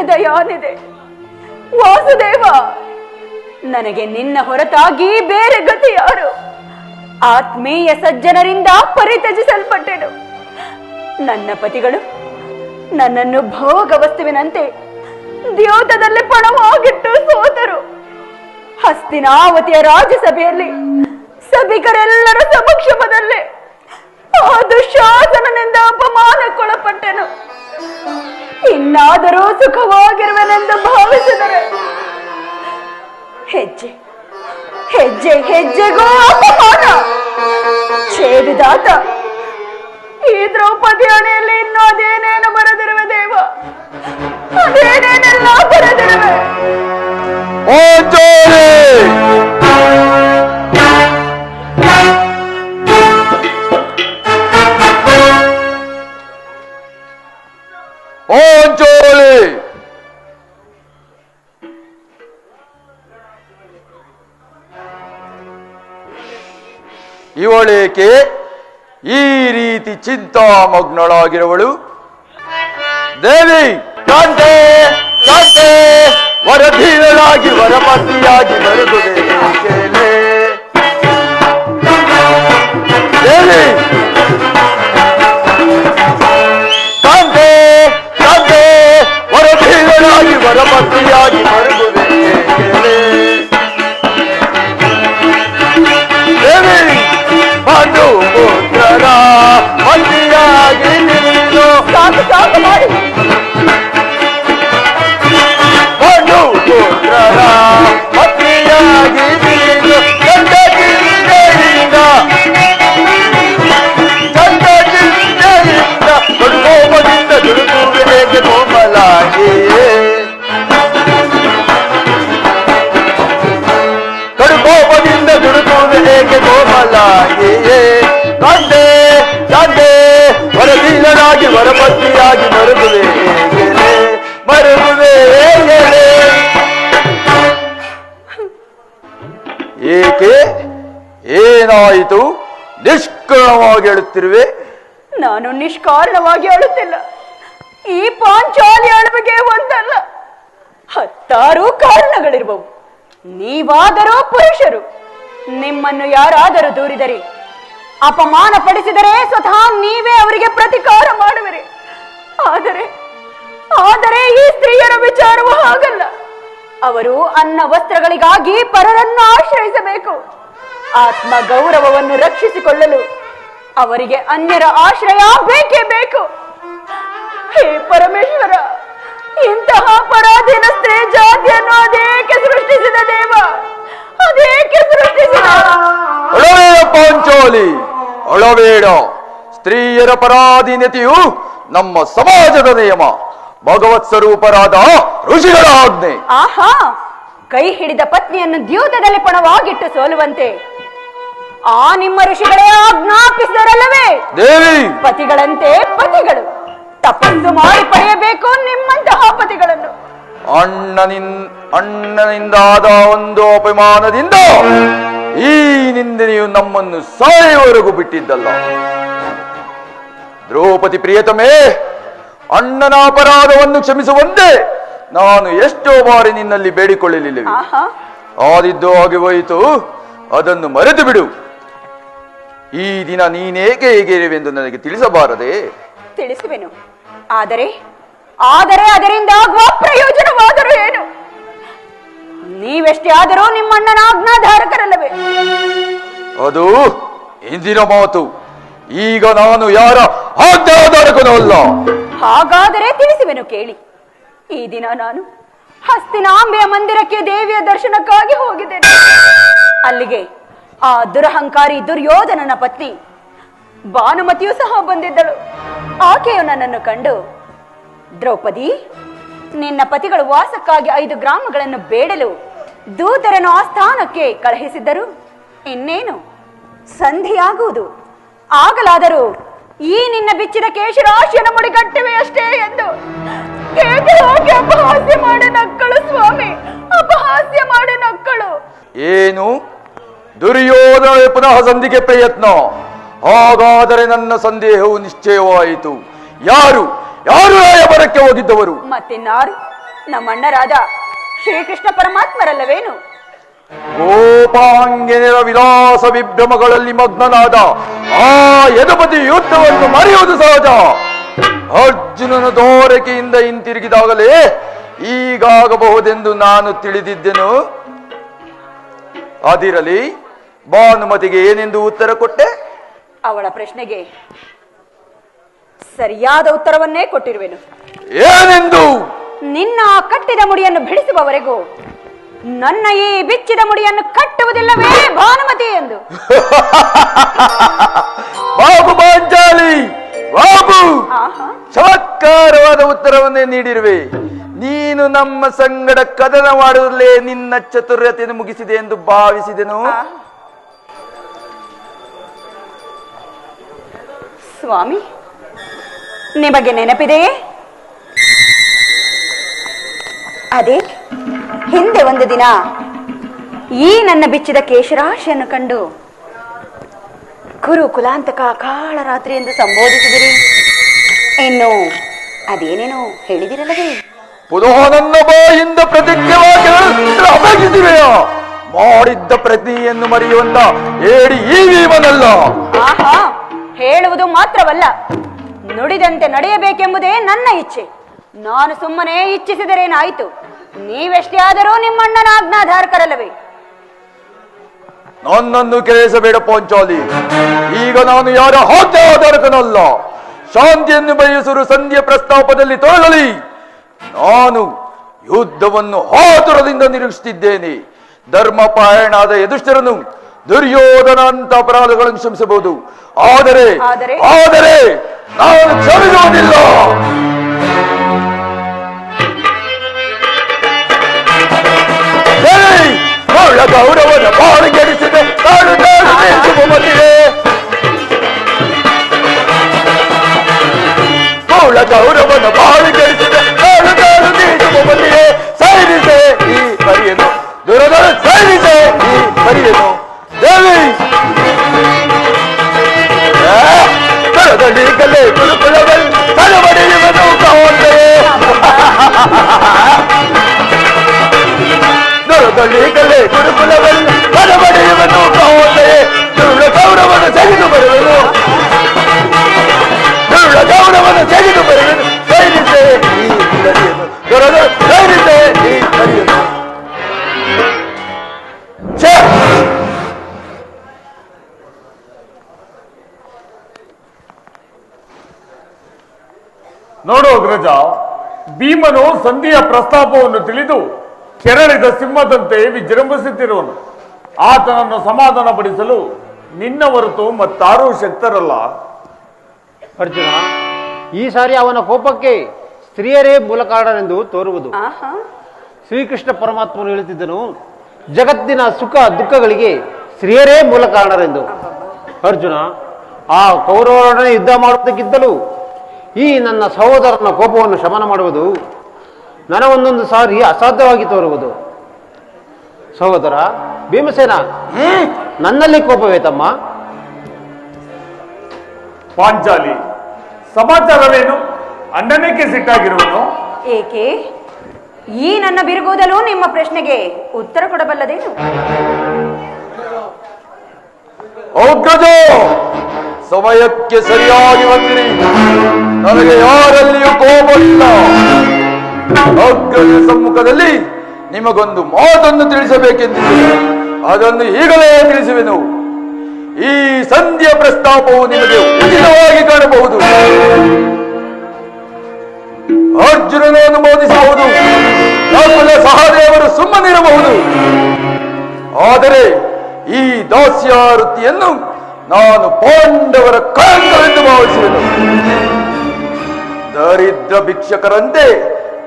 ದಯಾನಿದೆ ವಾಸುದೇವ. ನನಗೆ ನಿನ್ನ ಹೊರತಾಗಿ ಬೇರೆ ಗತಿ ಯಾರು? ಆತ್ಮೀಯ ಸಜ್ಜನರಿಂದ ಪರಿತ್ಯಜಿಸಲ್ಪಟ್ಟೆನು. ನನ್ನ ಪತಿಗಳು ನನ್ನನ್ನು ಭೋಗ ವಸ್ತುವಿನಂತೆ ದ್ಯೋತದಲ್ಲಿ ಪಣವಾಗಿಟ್ಟು ಸೋತರು. ಹಸ್ತಿನಾವತಿಯ ರಾಜ್ಯಸಭೆಯಲ್ಲಿ ಸಭಿಕರೆಲ್ಲರ ಸಮಕ್ಷಮದಲ್ಲಿ ಆ ದುಶ್ಯಾಸನನಿಂದ ಅಪಮಾನಕ್ಕೊಳಪಟ್ಟೆನು. ಇನ್ನಾದರೂ ಸುಖವಾಗಿರುವೆನೆಂದು ಭಾವಿಸಿದರೆ ಹೆಜ್ಜೆ ಹೆಜ್ಜೆ ಹೆಜ್ಜೆಗೂ ಅಪಮಾನ. ಛೇದಿದಾತ ಈ ದ್ರೌಪದಿ ಹಣೆಯಲ್ಲಿ ಇನ್ನೂ ಅದೇನೇನು ಬರೆದಿರುವೆ ದೇವ, ಅದೇನೇನೆಲ್ಲ ಬರೆದಿರುವೆ. ಓ ಜೋರಿ ಓ ಜೋಳಿ, ಇವಳೇಕೆ ಈ ರೀತಿ ಚಿಂತಾಮಗ್ನಳಾಗಿರುವಳು? ದೇವಿ ಕಾಂತೆ ಕಾಂತೆ, ವರಧೀರಳಾಗಿ ವರಪತಿಯಾಗಿ ಬರುತ್ತದೆ ದೇವಿ. ಕಾಂತೆ ಕಾಂತೆ, ವರಧೀರಳಾಗಿ ವರಪತಿಯಾಗಿ ಬರುತ್ತದೆ ದೇವಿ. ಬಂದು ಪುತ್ರರ ಪತಿಯಾಗಿ ನೀನು ಸಾಕು ಸಾಕು ಮಾಡಿ. ಬಂದು ಪುತ್ರರ ಪತಿಯಾಗಿ ನೀನು ಚಂದಗಿರಿಯಿಂದ ಚಂದಗಿರಿಯಿಂದ ಏನಾಯಿತು? ನಿಷ್ಕರಣವಾಗಿ ಹೇಳುತ್ತಿರುವೆ. ನಾನು ನಿಷ್ಕಾರಣವಾಗಿ ಅಳುತ್ತಿಲ್ಲ. ಈ ಪಾಂಚಾಲಿ ಅಳುವಿಗೆ ಒಂದಲ್ಲ, 10 ಕಾರಣಗಳಿರ್ಬವು. ನೀವಾದರೂ ಪುರುಷರು. ನಿಮ್ಮನ್ನು ಯಾರಾದರೂ ದೂರಿದರೆ, ಅಪಮಾನ ಪಡಿಸಿದರೆ ಸ್ವತಃ ನೀವೇ ಅವರಿಗೆ ಪ್ರತಿಕಾರ ಮಾಡುವಿರಿ. ಆದರೆ ಈ ಸ್ತ್ರೀಯರ ವಿಚಾರವೂ ಹಾಗಲ್ಲ. ಅವರು ಅನ್ನ ವಸ್ತ್ರಗಳಿಗಾಗಿ ಪರರನ್ನು ಆಶ್ರಯಿಸಬೇಕು. ಆತ್ಮ ಗೌರವವನ್ನು ರಕ್ಷಿಸಿಕೊಳ್ಳಲು ಅವರಿಗೆ ಅನ್ಯರ ಆಶ್ರಯ ಬೇಕೇ ಬೇಕು. ಹೇ ಪರಮೇಶ್ವರ, ಇಂತಹ ಪರಾಧೀನ ಸ್ತ್ರೀ ಜಾತಿಯನ್ನು ಅದೇಕೆ ಸೃಷ್ಟಿಸಿದ ದೇವ? ಅದೇಕೆ ಸೃಷ್ಟಿಸಿದ? ಪಾಂಚಾಲಿ, ಅಳಬೇಡ. ಸ್ತ್ರೀಯರ ಪರಾಧೀನತೆಯು ನಮ್ಮ ಸಮಾಜದ ನಿಯಮ, ಭಗವತ್ ಸ್ವರೂಪರಾದ ಋಷಿಗಳ ಆಜ್ಞೆ. ಆಹಾ, ಕೈ ಹಿಡಿದ ಪತ್ನಿಯನ್ನು ದ್ಯೂತದಲ್ಲಿ ಪಣವಾಗಿಟ್ಟು ಸೋಲುವಂತೆ ಆ ನಿಮ್ಮ ಋಷಿಗಳೇ ಆಜ್ಞಾಪಿಸಿದರಲ್ಲವೇ? ದೇವಿ, ಪತಿಗಳಂತೆ ಪತಿಗಳು ತಪಸ್ಸು ಮಾಡಿ ಪಡೆಯಬೇಕು ನಿಮ್ಮಂತಹ ಪತಿಗಳನ್ನು. ಅಣ್ಣನಿಂದಾದ ಒಂದು ಅಪಮಾನದಿಂದ ಈ ನಿಂದನೆಯು ನಮ್ಮನ್ನು ಸಾಯುವವರೆಗೂ ಬಿಟ್ಟಿದ್ದಲ್ಲ. ದ್ರೌಪದಿ ಪ್ರಿಯತಮೇ, ಅಣ್ಣನ ಅಪರಾಧವನ್ನು ಕ್ಷಮಿಸುವಂತೆ ನಾನು ಎಷ್ಟೋ ಬಾರಿ ನಿನ್ನಲ್ಲಿ ಬೇಡಿಕೊಳ್ಳಲಿಲ್ಲವೆ. ಆದಿದ್ದು ಹಾಗೆ ಹೋಯಿತು, ಅದನ್ನು ಮರೆತು ಬಿಡು. ಈ ದಿನ ನೀನೇಕೆ ಹೇಗಿರುವೆಂದು ನನಗೆ ತಿಳಿಸಬಾರದೆ? ತಿಳಿಸುವೆನು. ಆದರೆ ಅದರಿಂದ ಆಗುವ ಪ್ರಯೋಜನವಾದರೂ ಏನು? ನೀವೆಷ್ಟೇ ಆದರೂ ನಿಮ್ಮಣ್ಣನ ಆಜ್ಞಾಧಾರಕರಲ್ಲವೇ? ಅದು ಇಂದಿನ ಮಾತು. ಈಗ ನಾನು ಯಾರ ಆಜ್ಞಾಧಾರಕನೂ ಅಲ್ಲ. ಹಾಗಾದರೆ ತಿಳಿಸುವೆನು ಕೇಳಿ. ಈ ದಿನ ನಾನು ಹಸ್ತಿನಾಂಬೆಯ ಮಂದಿರಕ್ಕೆ ದೇವಿಯ ದರ್ಶನಕ್ಕಾಗಿ ಹೋಗಿದ್ದೇನೆ. ಅಲ್ಲಿಗೆ ಆ ದುರಹಂಕಾರಿ ದುರ್ಯೋಧನನ ಪತ್ನಿ ಭಾನುಮತಿಯೂ ಸಹ ಬಂದಿದ್ದಳು. ಆಕೆಯು ನನ್ನನ್ನು ಕಂಡು, ದ್ರೌಪದಿ, ನಿನ್ನ ಪತಿಗಳು ವಾಸಕ್ಕಾಗಿ 5 ಗ್ರಾಮಗಳನ್ನು ಬೇಡಲು ದೂತರನ್ನು ಆಸ್ಥಾನಕ್ಕೆ ಕಳುಹಿಸಿದ್ದರು. ಇನ್ನೇನು ಸಂಧಿಯಾಗುವುದು. ಆಗಲಾದರೂ ಈ ನಿನ್ನ ಬಿಚ್ಚಿದ ಕೇಶರಾಶಿಯನ್ನು ಮುಡಿಗಟ್ಟಿವೆ ಅಷ್ಟೇ ಎಂದು ಅಪಹಾಸ್ಯ ಮಾಡಿ ನಕ್ಕಳು. ಸ್ವಾಮಿ, ಅಪಹಾಸ್ಯ ಮಾಡಿ ನಕ್ಕಳು. ಏನು? ದುರ್ಯೋಧನ ಪುನಃ ಸಂಧಿಗೆ ಪ್ರಯತ್ನ? ಹಾಗಾದರೆ ನನ್ನ ಸಂದೇಹವು ನಿಶ್ಚಯವಾಯಿತು. ಯಾರು ರಾಯಭಾರಕ್ಕೆ ಹೋಗಿದ್ದವರು? ಮತ್ತಿನ್ನಾರು? ನಮ್ಮಣ್ಣರಾದ ಶ್ರೀಕೃಷ್ಣ ಪರಮಾತ್ಮರಲ್ಲವೇನು? ಗೋಪಾಂಗನೆಯ ವಿಲಾಸ ವಿಭ್ರಮಗಳಲ್ಲಿ ಮಗ್ನನಾದ ಆ ಯದುಪತಿ ಯುದ್ಧವನ್ನು ಮರೆಯುವುದು ಸಹಜ. ಅರ್ಜುನನ ದೋರಕೆಯಿಂದ ಹಿಂತಿರುಗಿದಾಗಲೇ ಈಗಾಗಬಹುದೆಂದು ನಾನು ತಿಳಿದಿದ್ದೆನು. ಅದಿರಲಿ, ಭಾನುಮತಿಗೆ ಏನೆಂದು ಉತ್ತರ ಕೊಟ್ಟೆ? ಅವಳ ಪ್ರಶ್ನೆಗೆ ಸರಿಯಾದ ಉತ್ತರವನ್ನೇ ಕೊಟ್ಟಿರುವೆನು. ಏನೆಂದು? ನಿನ್ನ ಕಟ್ಟಿದ ಮುಡಿಯನ್ನು ಬಿಡಿಸುವವರೆಗೂ ನನ್ನ ಈ ಬಿಚ್ಚಿದ ಮುಡಿಯನ್ನು ಕಟ್ಟುವುದಿಲ್ಲವೇ ಭಾನುಮತಿ ಎಂದು. ಬಾಬು ಪಾಂಚಾಲಿ, ಬಾಬು, ಚಮತ್ಕಾರವಾದ ಉತ್ತರವನ್ನೇ ನೀಡಿರುವೆ. ನೀನು ನಮ್ಮ ಸಂಗಡ ಕದನ ಮಾಡುವುದಲ್ಲೇ ನಿನ್ನ ಚತುರ್ಯತೆಯನ್ನು ಮುಗಿಸಿದೆ ಎಂದು ಭಾವಿಸಿದೆನು. ಸ್ವಾಮಿ, ನಿಮಗೆ ನೆನಪಿದೆಯೇ? ಅದೇ ಹಿಂದೆ ಒಂದು ದಿನ ಈ ನನ್ನ ಬಿಚ್ಚಿದ ಕೇಶರಾಶಿಯನ್ನು ಕಂಡು ಕುರುಕುಲಾಂತಕ ಕಾಳರಾತ್ರಿ ಎಂದು ಸಂಬೋಧಿಸಿದಿರಿ. ಇನ್ನು ಅದೇನೇನೋ ಹೇಳಿದಿರಲ್ಲವೇ? ಪುನಃ ನನ್ನ ಬಾಯಿಂದ ಪ್ರತಿಜ್ಞೆವಾಗಿವೆಯ ಮಾಡಿದ್ದ ಪ್ರತಿಯನ್ನು ಮರೆಯುವಂತ ಏಡಿ ಈ ಭೀಮನಲ್ಲ. ಆಹಾ, ಹೇಳುವುದು ಮಾತ್ರವಲ್ಲ, ನುಡಿದಂತೆ ನಡೆಯಬೇಕೆಂಬುದೇ ನನ್ನ ಇಚ್ಛೆ. ನಾನು ಸುಮ್ಮನೆ ಇಚ್ಛಿಸಿದರೇನಾಯಿತು? ನೀವೆಷ್ಟೇ ಆದರೂ ನಿಮ್ಮಣ್ಣನ ಆಜ್ಞಾಧಾರಕರಲ್ಲವೇ? ನನ್ನನ್ನು ಕೇಳಿಸಬೇಡ ಪಾಂಚಾಲಿ. ಈಗ ನಾನು ಯಾರ ಆಜ್ಞಾಧಾರಕನಲ್ಲ. ಶಾಂತಿಯನ್ನು ಬಯಸಲು ಸಂಧಿಯ ಪ್ರಸ್ತಾಪದಲ್ಲಿ ತೊಡಗಲಿ. ನಾನು ಯುದ್ಧವನ್ನು ಆತುರದಿಂದ ನಿರೀಕ್ಷಿಸುತ್ತಿದ್ದೇನೆ. ಧರ್ಮಪಾಯಣಾದ ಯದುಷ್ಠರನು ದುರ್ಯೋಧನ ಅಂತ ಅಪರಾಧಗಳನ್ನು ಕ್ಷಮಿಸಬಹುದು, ಆದರೆ ನಾನು ಕ್ಷಮಿಸುವುದಿಲ್ಲ. ಗೌರವದ ಬಾಳಿಗೆಡಿಸಿದೆ ಗೌರವನ ಬಾಳಿಗೆಡಿಸಿದೆ ಸೈನಿಸೆ ಈ ಪರಿಯನ್ನು ದುರದರ ಸೈನಿಸೆ ಈ ಪರಿಯನ್ನು ದೇವಿ ನೋಡು ಅಗ್ರಜ, ಭೀಮನು ಸಂಧಿಯ ಪ್ರಸ್ತಾಪವನ್ನು ತಿಳಿದು ಕೆರಳಿದ ಸಿಂಹದಂತೆ ವಿಜೃಂಭಿಸುತ್ತಿರುವನು. ಆತನನ್ನು ಸಮಾಧಾನಪಡಿಸಲು ನಿನ್ನ ಹೊರತು ಮತ್ತಾರೂ ಶಕ್ತರಲ್ಲ. ಅರ್ಜುನ, ಈ ಸಾರಿ ಅವನ ಕೋಪಕ್ಕೆ ಸ್ತ್ರೀಯರೇ ಮೂಲ ಕಾರಣವೆಂದು ತೋರುವುದು. ಶ್ರೀಕೃಷ್ಣ ಪರಮಾತ್ಮನು ಹೇಳುತ್ತಿದ್ದನು, ಜಗತ್ತಿನ ಸುಖ ದುಃಖಗಳಿಗೆ ಸ್ತ್ರೀಯರೇ ಮೂಲ ಕಾರಣರೆಂದು. ಅರ್ಜುನ, ಆ ಕೌರವರೊಡನೆ ಯುದ್ಧ ಮಾಡುವುದಕ್ಕಿಂತಲೂ ಈ ನನ್ನ ಸಹೋದರನ ಕೋಪವನ್ನು ಶಮನ ಮಾಡುವುದು ನನಗೊಂದೊಂದು ಸಾರಿ ಅಸಾಧ್ಯವಾಗಿ ತೋರುವುದು. ಸಹೋದರ ಭೀಮಸೇನ, ನನ್ನಲ್ಲಿ ಕೋಪವೇ ತಮ್ಮ? ಪಾಂಚಾಲಿ, ಸಮಾಚಾರವೇನು? ಅಣ್ಣನಿಗೆ ಸಿಟ್ಟಾಗಿರುವನು? ಏಕೆ? ಈ ನನ್ನ ಬಿರುಗುವುದಲು ನಿಮ್ಮ ಪ್ರಶ್ನೆಗೆ ಉತ್ತರ ಕೊಡಬಲ್ಲದೇನು? ಅಗ್ರಜ, ಸಮಯಕ್ಕೆ ಸರಿಯಾಗಿ ಬಂದಿರಿ. ನನಗೆ ಯಾರಲ್ಲಿಯೂ ಕೋಪವಿಲ್ಲ. ಅಗ್ರಜ ಸಮ್ಮುಖದಲ್ಲಿ ನಿಮಗೊಂದು ಮಾತನ್ನು ತಿಳಿಸಬೇಕೆಂದಿದ್ದೆ. ಅದನ್ನು ಈಗಲೇ ತಿಳಿಸುವೆನು. ಈ ಸಂಧಿಯ ಪ್ರಸ್ತಾಪವು ನಿಮಗೆ ಉಚಿತವಾಗಿ ಕಾಣಬಹುದು. ಅರ್ಜುನನು ಅನುಮೋದಿಸಬಹುದು, ನಕುಲ ಸಹದೇವರು ಸುಮ್ಮನಿರಬಹುದು. ಆದರೆ ಈ ದಾಸ್ಯ ವೃತ್ತಿಯನ್ನು ನಾನು ಪಾಂಡವರ ಕಳಂಕವೆಂದು ಭಾವಿಸುವೆನು. ದರಿದ್ರ ಭಿಕ್ಷಕರಂತೆ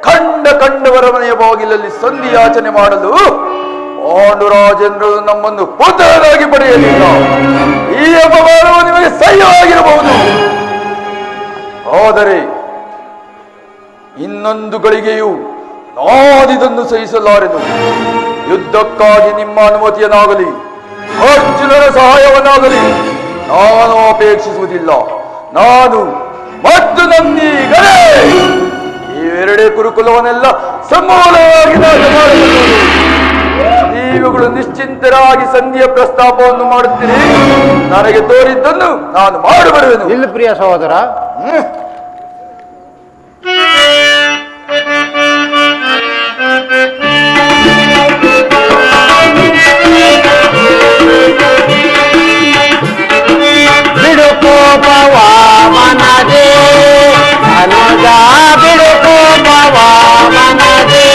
ಕಂಡವರ ಮನೆಯ ಬಾಗಿಲಲ್ಲಿ ಸಂಧಿಯಾಚನೆ ಮಾಡಲು ಪಾಂಡುರಾಜೇಂದ್ರರು ನಮ್ಮನ್ನು ಪುತ್ರರಾಗಿ ಪಡೆಯಲಿಲ್ಲ. ಈ ಅಪಮಾನವು ನಿಮಗೆ ಸಹ್ಯವಾಗಿರಬಹುದು. ಆದರೆ ಇನ್ನೊಂದು ಗಳಿಗೆಯೂ ನಾನಿದನ್ನು ಸಹಿಸಲಾರೆನು. ಯುದ್ಧಕ್ಕಾಗಿ ನಿಮ್ಮ ಅನುಮತಿಯನ್ನಾಗಲಿ ಅರ್ಜುನನ ಸಹಾಯವನ್ನಾಗಲಿ ನಾನು ಅಪೇಕ್ಷಿಸುವುದಿಲ್ಲ. ನಾನು ಮತ್ತು ನನ್ನೀಗಲೇ ಇವೆರಡೇ ಕುರುಕುಲವನ್ನೆಲ್ಲ ಸಮೂಲವಾಗಿ ನಾಶ ಮಾಡಬಹುದು. ನೀವುಗಳು ನಿಶ್ಚಿಂತರಾಗಿ ಸಂಧಿಯ ಪ್ರಸ್ತಾಪವನ್ನು ಮಾಡುತ್ತೀರಿ. ನನಗೆ ತೋರಿದ್ದನ್ನು ನಾನು ಮಾಡಬರುವೆನು. ಇಲ್ಲ ಪ್ರಿಯ ಸಹೋದರ, ಬಿಡು ಕೋಪವ ಮನದೇ ಅನುಜ, ಬಿಡು ಕೋಪವ ಮನದೇ.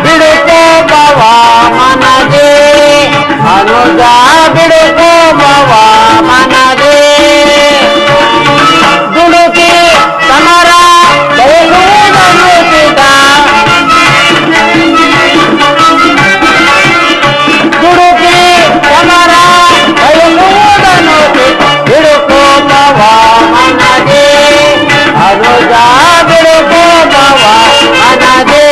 ಬಿಡು ಕೋಪವ ಮನದೇ ಅನುಜ, ಬಿಡು ಕೋಪವ ಮನದೇ. ದುಡುಕಿ ಸಮರ ಬಯಸುವುದನುಚಿತ, ದುಡುಕಿ ಸಮರ ಬಯಸುವುದನುಚಿತ. ಬಿಡು ಕೋಪವ ಮನದೇ ಅನುಜ, ಬಿಡು ಕೋಪವ ಮನದೇ.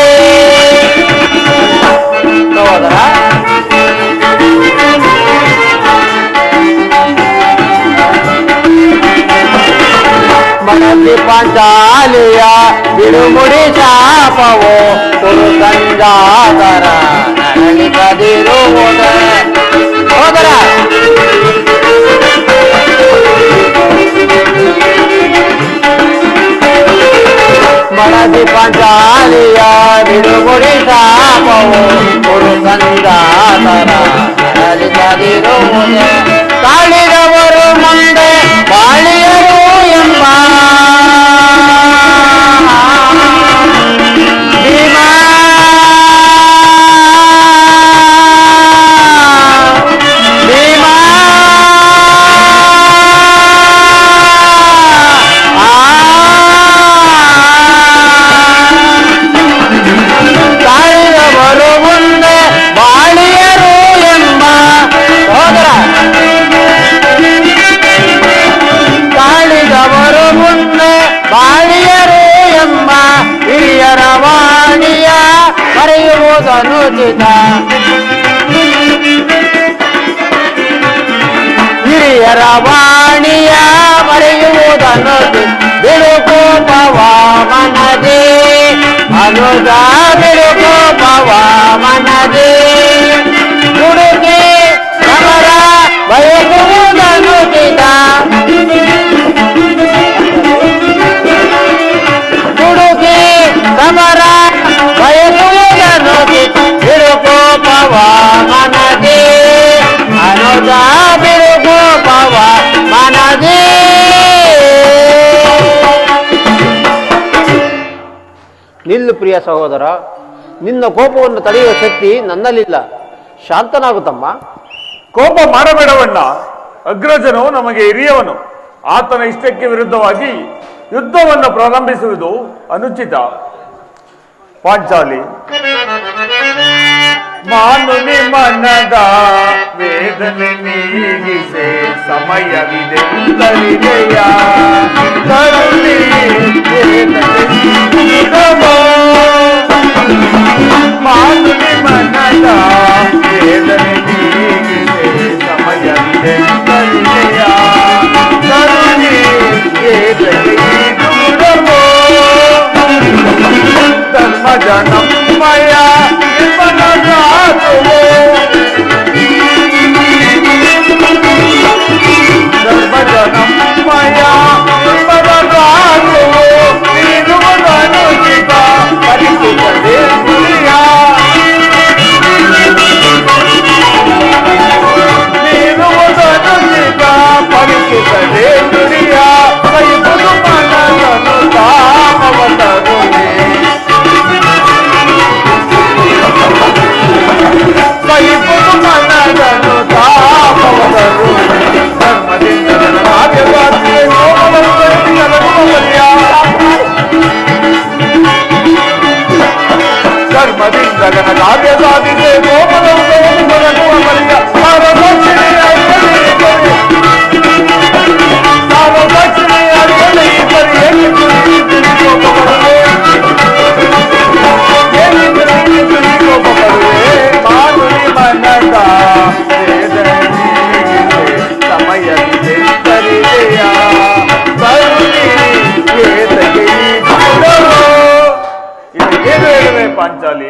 ಸಹೋದರ, ಮನಸ್ಸಿ ಪಾಂಚಾಲಿಯ ಬಿಡುಮುಡಿ ಶಾಪವೋ ಕುರು ಸಂಜಾತರ ನರಳಿಕದಿರುವುದ. ಸಹೋದರ, ಮನಸ್ಸಿ ಪಾಂಚಾಲಿಯ ಬಿಡುಮುಡಿ ಶಾಪವೋ ಕುರು ಸಂಜಾತರ ನರಳಿಕದಿರುವುದ. ತಾಳಿದವರು ಮುಂದೆ ಬಾಳಿಯರು ಎಂಬ ಭೀಮ, ಭೀಮ ತಾಳಿದವರು ಮುಂದೆ ಬಾಳಿಯರು ಎಂಬ. ಸಹೋದರ, ತಾಳಿದವರು ಮುಂದೆ ಬಾಳಿಯರು ಎಂಬ ಹಿರಿಯರ ವಾಣಿಯ ಮರೆಯುವುದನುಚಿತ. ಹಿರಿಯರ ವಾಣಿಯ ಮರೆಯುವುದನುಚಿತ. ಬಿಡು ಕೋಪವ ಮನದೇ ಅನುಜ, ಬಿಡು ಕೋಪವ ಮನದೇ. ದುಡುಕಿ ಸಮರ ಬಯಸುವುದನುಚಿತ. ದುಡುಕಿ ಸಮರ ಬಯಸುವುದನುಚಿತ. ಬಿಡು ಕೋಪ ನಿಲ್ಲು ಪ್ರಿಯ ಸಹೋದರ, ನಿನ್ನ ಕೋಪವನ್ನು ತಡೆಯುವ ಶಕ್ತಿ ನನ್ನಲ್ಲಿಲ್ಲ. ಶಾಂತನಾಗುತ್ತಮ್ಮ. ಕೋಪ ಮಾಡಬೇಡವಣ್ಣ. ಅಗ್ರಜನು ನಮಗೆ ಹಿರಿಯವನು. ಆತನ ಇಷ್ಟಕ್ಕೆ ವಿರುದ್ಧವಾಗಿ ಯುದ್ಧವನ್ನು ಪ್ರಾರಂಭಿಸುವುದು ಅನುಚಿತ. ಪಾಂಚಾಲಿ, ಮಾನುನಿ ಮನದ ವೇದನೆ ನೀಗಿಸೆ ಸಮಯವಿದೆ ಕಲಿಗೆಯ ಕರುಣಿ ಮಾನುನಿ ಮನದ ವೇದನೆ ನೀಗಿಸೆ ಸಮಯವಿದೆ ಕಲಿಗೆಯ ಕರುಣಿ ಧರ್ಮ ಜನಮಯ ಧರ್ಮಜನಮಯ ನೀನುವುದನುಚಿತ ಪರಿಸುತ್ತದೆ ನುಡಿಯ ನೀನುವುದನುಚಿತ ಪರಿಸುತ್ತದೆ ನುಡಿಯ ಕೈಬುದು ಮನದನು ತಾಮವತರುಣೆ ಕೈಬುದು ಮನದನು ತಾಮವತರುಣೆ ಧರ್ಮದಿಂದ ರಾಜ್ಯವಾದಿಯೇ ಧರ್ಮದಿಂದ ಗಣಕಾರ್ಯ ಸಾಧಿಸೆ ಪಾಂಚಾಲಿ.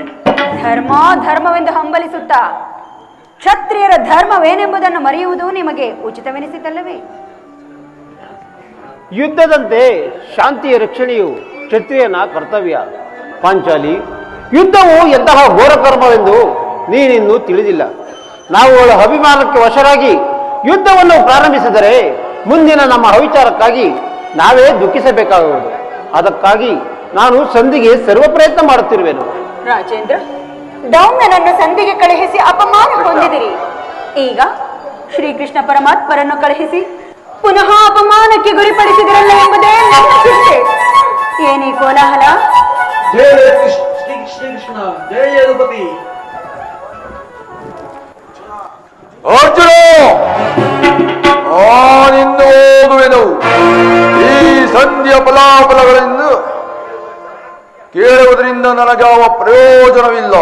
ಧರ್ಮವೆಂದು ಹಂಬಲಿಸುತ್ತಾ ಕ್ಷತ್ರಿಯರ ಧರ್ಮವೇನೆಂಬುದನ್ನು ಮರೆಯುವುದು ನಿಮಗೆ ಉಚಿತವೆನಿಸಿತಲ್ಲವೇ? ಯುದ್ಧದಂತೆ ಶಾಂತಿಯ ರಕ್ಷಣೆಯು ಕ್ಷತ್ರಿಯನ ಕರ್ತವ್ಯ. ಪಾಂಚಾಲಿ, ಯುದ್ಧವು ಎಂತಹ ಘೋರ ಕರ್ಮವೆಂದು ನೀನಿನ್ನೂ ತಿಳಿದಿಲ್ಲ. ನಾವು ಅವಳ ಅಭಿಮಾನಕ್ಕೆ ವಶರಾಗಿ ಯುದ್ಧವನ್ನು ಪ್ರಾರಂಭಿಸಿದರೆ ಮುಂದಿನ ನಮ್ಮ ಅವಿಚಾರಕ್ಕಾಗಿ ನಾವೇ ದುಃಖಿಸಬೇಕಾಗುವುದು. ಅದಕ್ಕಾಗಿ ನಾನು ಸಂಧಿಗೆ ಸರ್ವ ಪ್ರಯತ್ನ ಮಾಡುತ್ತಿರುವೆನು. ರಾಜೇಂದ್ರ, ದೌಮ್ಯನನ್ನು ಸಂಧಿಗೆ ಕಳುಹಿಸಿ ಅಪಮಾನ ಹೊಂದಿದಿರಿ. ಈಗ ಶ್ರೀಕೃಷ್ಣ ಪರಮಾತ್ಮರನ್ನು ಕಳುಹಿಸಿ ಪುನಃ ಅಪಮಾನಕ್ಕೆ ಗುರಿಪಡಿಸಿದಿರಲ್ಲ ಎಂಬುದೇ ನನ್ನ ಚಿಂತೆ. ಏನೇ ಕೋಲಾಹಲ? ಅರ್ಜುನ, ನಾನಿನ್ನು ಹೋಗುವೆನು. ಈ ಸಂಧಿಯ ಫಲಾಫಲಗಳನ್ನು ಕೇಳುವುದರಿಂದ ನನಗಾವ ಪ್ರಯೋಜನವಿಲ್ಲ.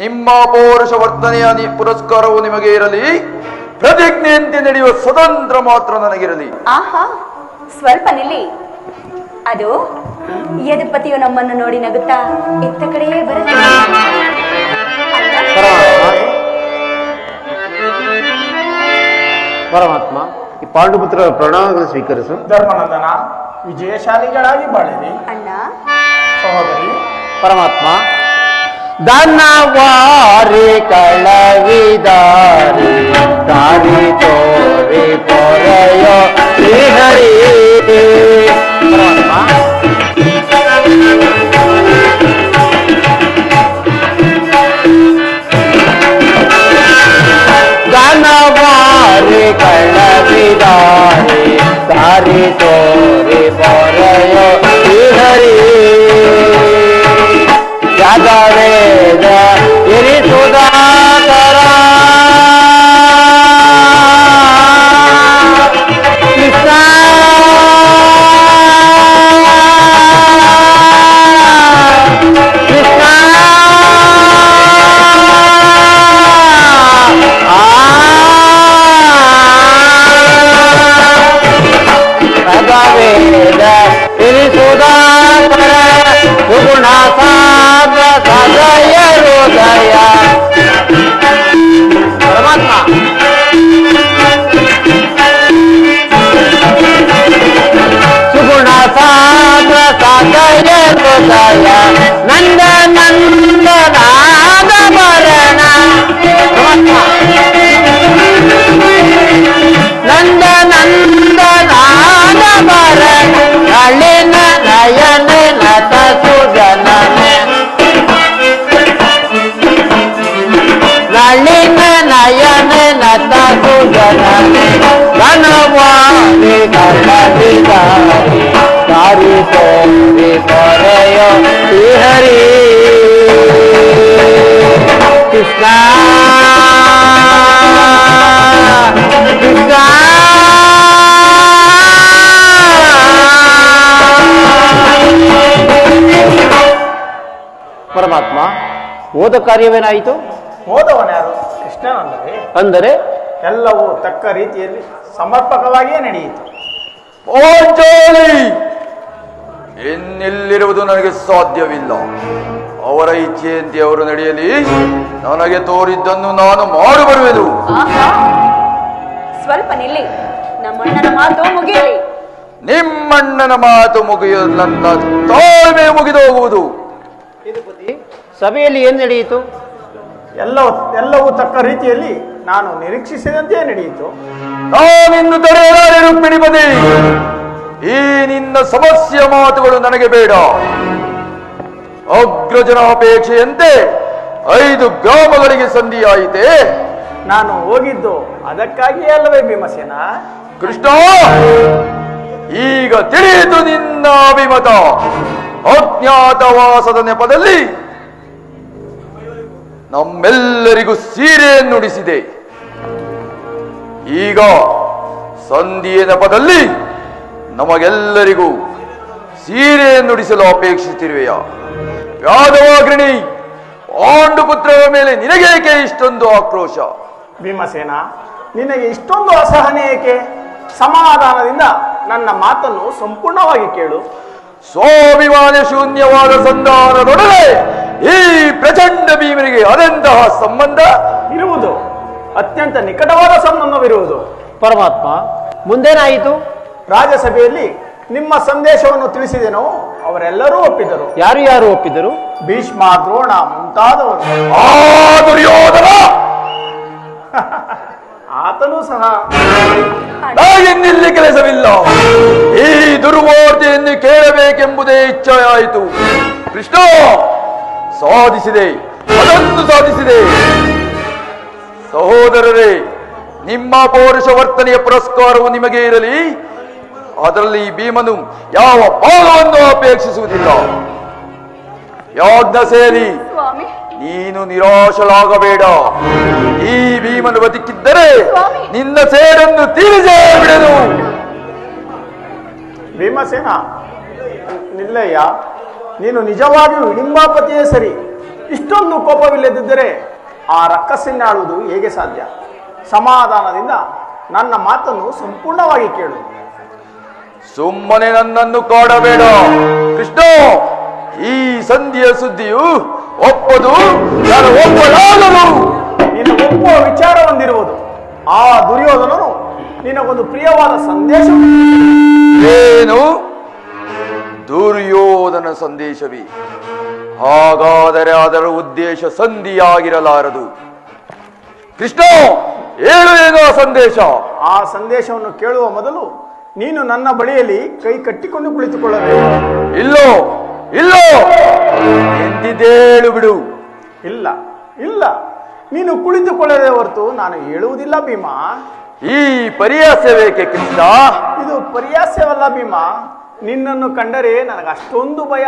ನಿಮ್ಮ ಪೌರುಷ ವರ್ತನೆಯ ಪುರಸ್ಕಾರವು ನಿಮಗೆ ಇರಲಿ. ಪ್ರತಿಜ್ಞೆಯಂತೆ ನಡೆಯುವ ಸ್ವತಂತ್ರ ಮಾತ್ರ ನನಗಿರಲಿ. ಆಹಾ, ಸ್ವಲ್ಪ ನಿಲ್ಲಿ. ಅದು ಯದುಪತಿಯು ನಮ್ಮನ್ನು ನೋಡಿ ನಗುತ್ತಾ ಇತ್ತ ಕಡೆಯೇ ಬರುತ್ತೆ. ಪರಮಾತ್ಮ, ಈ ಪಾಂಡುಪುತ್ರರ ಪ್ರಣಾಮಗಳನ್ನು ಸ್ವೀಕರಿಸು. ಧರ್ಮನಂದನ, ವಿಜಯಶಾಲಿಗಳಾಗಿ ಬಾಳಿರಿ. ಅಣ್ಣ, ಸಹೋದರಿ. ಪರಮಾತ್ಮ, ಧನವಾರಿ ಕಳವಿದಾರಿ ದಾರಿ ತೋರಿ ಪೊರೆಯೋ ಶ್ರೀಹರಿ. ಧನವಾರಿ ಕಳವಿದಾರಿ ದಾರಿ ತೋರಿ ಪೊರೆಯೋ ಶ್ರೀಹರಿ. ಯಾದವೇದ ಇರಿಸುದಾತರ ಕೃಷ್ಣ ಕೃಷ್ಣ ಯಾದವೇದ ಇರಿಸುದಾತರ ಸುಗುಣ ಸಾಧ ಸದಯ ಘನವಾಣಿ ಕಳ್ಳದಿದ್ದಾರೆ ದಾರಿ ತೋರಿ ತೊರೆಯೋ ಶ್ರೀಹರಿ ಕೃಷ್ಣ ಕೃಷ್ಣ ಪರಮಾತ್ಮ ಹೋದ ಕಾರ್ಯವೇನಾಯಿತು? ಹೋದವನ್ಯಾರು? ಕೃಷ್ಣನಲ್ಲವೇ? ಅಂದರೆ ಎಲ್ಲವೂ ತಕ್ಕ ರೀತಿಯಲ್ಲಿ ಸಮರ್ಪಕವಾಗಿಯೇ ನಡೆಯಿತು. ಪಾಂಚಾಲಿ ಇನ್ನಿಲ್ಲಿರುವುದು ನನಗೆ ಸಾಧ್ಯವಿಲ್ಲ. ಅವರ ಇಚ್ಛೆಯಂತೆ ಅವರು ನಡೆಯಲಿ. ನನಗೆ ತೋರಿದ್ದನ್ನು ನಾನು ಮಾಡಿ ಬರುವೆನು. ಆಹಾ, ಸ್ವಲ್ಪ ನಿಲ್ಲಿ, ನಮ್ಮಣ್ಣನ ಮಾತು ಮುಗಿಯಲಿ. ನಿಮ್ಮಣ್ಣನ ಮಾತು ಮುಗಿಯಲು ನನ್ನ ತಾಳ್ಮೆ ಮುಗಿದು ಹೋಗುವುದು. ಸಭೆಯಲ್ಲಿ ಏನು ನಡೆಯಿತು? ಎಲ್ಲವೂ ತಕ್ಕ ರೀತಿಯಲ್ಲಿ ನಾನು ನಿರೀಕ್ಷಿಸಿದಂತೆಯೇ ನಡೆಯಿತು. ನಾನಿನ್ನು ತಡೆಯಲಾರೆ ರುಕ್ಮಿಣಿಪತಿ. ಈ ನಿನ್ನ ಸಮಸ್ಯೆ ಮಾತುಗಳು ನನಗೆ ಬೇಡ. ಅಗ್ರಜನಾಪೇಕ್ಷೆಯಂತೆ 5 ಗ್ರಾಮಗಳಿಗೆ ಸಂಧಿಯಾಯಿತೆ. ನಾನು ಹೋಗಿದ್ದು ಅದಕ್ಕಾಗಿಯೇ ಅಲ್ಲವೇ ಭೀಮಸೇನ? ಕೃಷ್ಣ, ಈಗ ತಿಳಿಯಿತು ನಿನ್ನ ಅಭಿಮತ. ಅಜ್ಞಾತವಾಸದ ನೆಪದಲ್ಲಿ ನಮ್ಮೆಲ್ಲರಿಗೂ ಸೀರೆಯನ್ನುಡಿಸಿದೆ. ಈಗ ಸಂಧಿಯ ನೆಪದಲ್ಲಿ ನಮಗೆಲ್ಲರಿಗೂ ಸೀರೆಯನ್ನುಡಿಸಲು ಅಪೇಕ್ಷಿಸುತ್ತಿರುವೆಯ? ಯಾದವಾಗ್ರಣಿ ಪಾಂಡುಪುತ್ರರ ಮೇಲೆ ನಿನಗೇಕೆ ಇಷ್ಟೊಂದು ಆಕ್ರೋಶ? ಭೀಮಸೇನ, ನಿನಗೆ ಇಷ್ಟೊಂದು ಅಸಹನೆ ಏಕೆ? ಸಮಾಧಾನದಿಂದ ನನ್ನ ಮಾತನ್ನು ಸಂಪೂರ್ಣವಾಗಿ ಕೇಳು. ಸ್ವಾಭಿಮಾನ ಶೂನ್ಯವಾದ ಸಂಧಾನದೊಡನೆ ಈ ಪ್ರಚಂಡ ಭೀಮನಿಗೆ ಅದೆಂತಹ ಸಂಬಂಧ ಇರುವುದು? ಅತ್ಯಂತ ನಿಕಟವಾದ ಸಂಬಂಧವಿರುವುದು. ಪರಮಾತ್ಮ, ಮುಂದೇನಾಯಿತು? ರಾಜಸಭೆಯಲ್ಲಿ ನಿಮ್ಮ ಸಂದೇಶವನ್ನು ತಿಳಿಸಿದೆನೋ ಅವರೆಲ್ಲರೂ ಒಪ್ಪಿದರು. ಯಾರು ಯಾರು ಒಪ್ಪಿದರು? ಭೀಷ್ಮ, ದ್ರೋಣ ಮುಂತಾದವರು. ಆ ದುರ್ಯೋಧನ ಆತನೂ ಸಹ. ನಾಗಿನ್ನಿಲ್ಲಿ ಕೆಲಸವಿಲ್ಲ. ಈ ದುರ್ವಾರ್ತೆಯನ್ನು ಕೇಳಬೇಕೆಂಬುದೇ ಇಚ್ಛೆಯಾಯಿತು. ಕೃಷ್ಣ, ಸಾಧಿಸಿದೆ, ಅದನ್ನು ಸಾಧಿಸಿದೆ. ಸಹೋದರರೇ, ನಿಮ್ಮ ಪೌರುಷ ವರ್ತನೆಯ ಪುರಸ್ಕಾರವು ನಿಮಗೆ ಇರಲಿ. ಅದರಲ್ಲಿ ಭೀಮನು ಯಾವ ಭಾಗವನ್ನು ಅಪೇಕ್ಷಿಸುವುದಿಲ್ಲ. ಯಾಜ್ಞ ಸೇರಿ ಸ್ವಾಮಿ, ನೀನು ನಿರಾಶಲಾಗಬೇಡ. ಈ ಭೀಮನು ಬದುಕಿದ್ದರೆ ನಿನ್ನ ಸೇಡನ್ನು ತೀರಿಸೇ ಬಿಡನು. ಭೀಮಸೇನ, ನಿಲ್ಲಯ್ಯ, ನೀನು ನಿಜವಾಗಿಯೂ ಹಿಡಿಂಬಾಪತಿಯೇ ಸರಿ. ಇಷ್ಟೊಂದು ಕೋಪವಿಲ್ಲದಿದ್ದರೆ ಆ ರಕ್ಕಸನ್ನಾಳುವುದು ಹೇಗೆ ಸಾಧ್ಯ? ಸಮಾಧಾನದಿಂದ ನನ್ನ ಮಾತನ್ನು ಸಂಪೂರ್ಣವಾಗಿ ಕೇಳು. ಸುಮ್ಮನೆ ನನ್ನನ್ನು ಕಾಡಬೇಡ ಕೃಷ್ಣ. ಈ ಸಂಧಿಯ ಸುದ್ದಿಯು ಒಪ್ಪದು ನಾನು ಒಪ್ಪಲಾಗದು. ನಿನ್ನ ಒಪ್ಪುವ ವಿಚಾರ ಹೊಂದಿರುವುದು. ಆ ದುರ್ಯೋಧನನು ನಿನಗೊಂದು ಪ್ರಿಯವಾದ ಸಂದೇಶ. ಏನು? ದುರ್ಯೋಧನ ಸಂದೇಶವೇ? ಹಾಗಾದರೆ ಅದರ ಉದ್ದೇಶ ಸಂಧಿಯಾಗಿರಲಾರದು. ಕೃಷ್ಣ, ಏನು ಏನು ಆ ಸಂದೇಶ? ಆ ಸಂದೇಶವನ್ನು ಕೇಳುವ ಮೊದಲು ನೀನು ನನ್ನ ಬಳಿಯಲ್ಲಿ ಕೈ ಕಟ್ಟಿಕೊಂಡು ಕುಳಿತುಕೊಳ್ಳಬೇಕು. ಇಲ್ಲೋ ಇಲ್ಲೋ, ಎಂದಿದ್ದೇಳು ಬಿಡು. ಇಲ್ಲ ಇಲ್ಲ, ನೀನು ಕುಳಿತುಕೊಳ್ಳದೆ ಹೊರತು ನಾನು ಹೇಳುವುದಿಲ್ಲ ಭೀಮ. ಈ ಪರಿಹಾಸವೇಕೆ ಕೃಷ್ಣ? ಇದು ಪರಿಹಾಸ್ಯವಲ್ಲ ಭೀಮ. ನಿನ್ನನ್ನು ಕಂಡರೆ ನನಗೆ ಅಷ್ಟೊಂದು ಭಯ.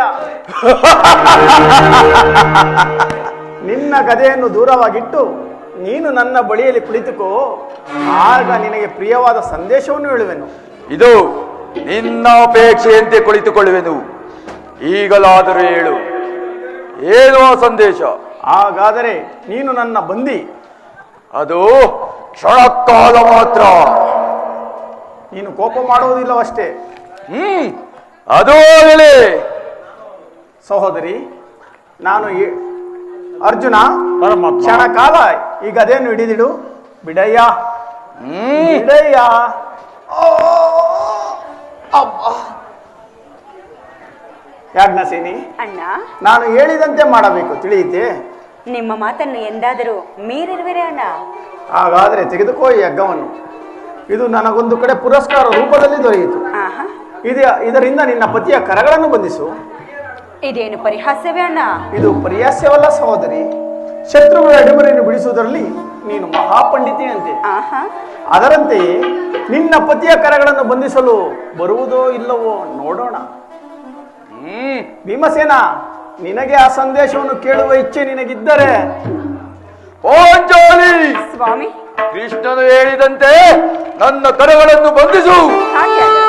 ನಿನ್ನ ಗದೆಯನ್ನು ದೂರವಾಗಿಟ್ಟು ನೀನು ನನ್ನ ಬಳಿಯಲ್ಲಿ ಕುಳಿತುಕೋ. ಆಗ ನಿನಗೆ ಪ್ರಿಯವಾದ ಸಂದೇಶವನ್ನು ಹೇಳುವೆನು. ಇದು ನಿನ್ನ ಅಪೇಕ್ಷೆಯಂತೆ ಕುಳಿತುಕೊಳ್ಳುವೆನು. ಈಗಲಾದರೂ ಹೇಳು, ಏನು ಆ ಸಂದೇಶ? ಹಾಗಾದರೆ ನೀನು ನನ್ನ ಬಂದಿ. ಅದು ಕ್ಷಣಕಾಲ ಮಾತ್ರ. ನೀನು ಕೋಪ ಮಾಡುವುದಿಲ್ಲವಷ್ಟೇ. ಅದು ಆಗಲಿ. ಸಹೋದರಿ, ನಾನು ಅರ್ಜುನ, ಕ್ಷಣ ಕಾಲ ಈ ಗದೆಯನ್ನು ಹಿಡಿದಿಡು. ಬಿಡಯ್ಯ, ಬಿಡಯ್ಯ. ಯಾಜ್ಞಸೇನಿ, ಅಣ್ಣ, ನಾನು ಹೇಳಿದಂತೆ ಮಾಡಬೇಕು, ತಿಳಿಯಿತೆ? ನಿಮ್ಮ ಮಾತನ್ನು ಎಂದಾದರೂ ಮೀರಿರುವಿರೇ ಅಣ್ಣ? ಹಾಗಾದ್ರೆ ತೆಗೆದುಕೋ ಈ ಹಗ್ಗವನ್ನು. ಇದು ನನಗೊಂದು ಕಡೆ ಪುರಸ್ಕಾರ ರೂಪದಲ್ಲಿ ದೊರೆಯಿತು. ಆಹಾ, ಇದರಿಂದ ನಿನ್ನ ಪತಿಯ ಕರಗಳನ್ನು ಬಂಧಿಸು. ಇದೇನು ಪರಿಹಾಸ್ಯವೇ ಅಣ್ಣ? ಇದು ಪರಿಹಾಸ್ಯವಲ್ಲ ಸಹೋದರಿ. ಶತ್ರುಗಳ ಅಡಿಮರೆಯನ್ನು ಬಿಡಿಸುವುದರಲ್ಲಿ ನೀನು ಮಹಾಪಂಡಿತಿಯಂತೆ. ಆಹಾ. ಅದರಂತೆಯೇ ನಿನ್ನ ಪತಿಯ ಕರೆಗಳನ್ನು ಬಂಧಿಸಲು ಬರುವುದೋ ಇಲ್ಲವೋ ನೋಡೋಣ. ಭೀಮಸೇನ, ನಿನಗೆ ಆ ಸಂದೇಶವನ್ನು ಕೇಳುವ ಇಚ್ಛೆ ನಿನಗಿದ್ದರೆ ಪಾಂಚಾಲಿ, ಸ್ವಾಮಿ, ಕೃಷ್ಣನು ಹೇಳಿದಂತೆ ನನ್ನ ಕರಗಳನ್ನು ಬಂಧಿಸು. ಹಾಗೆ ಆಗಲಿ.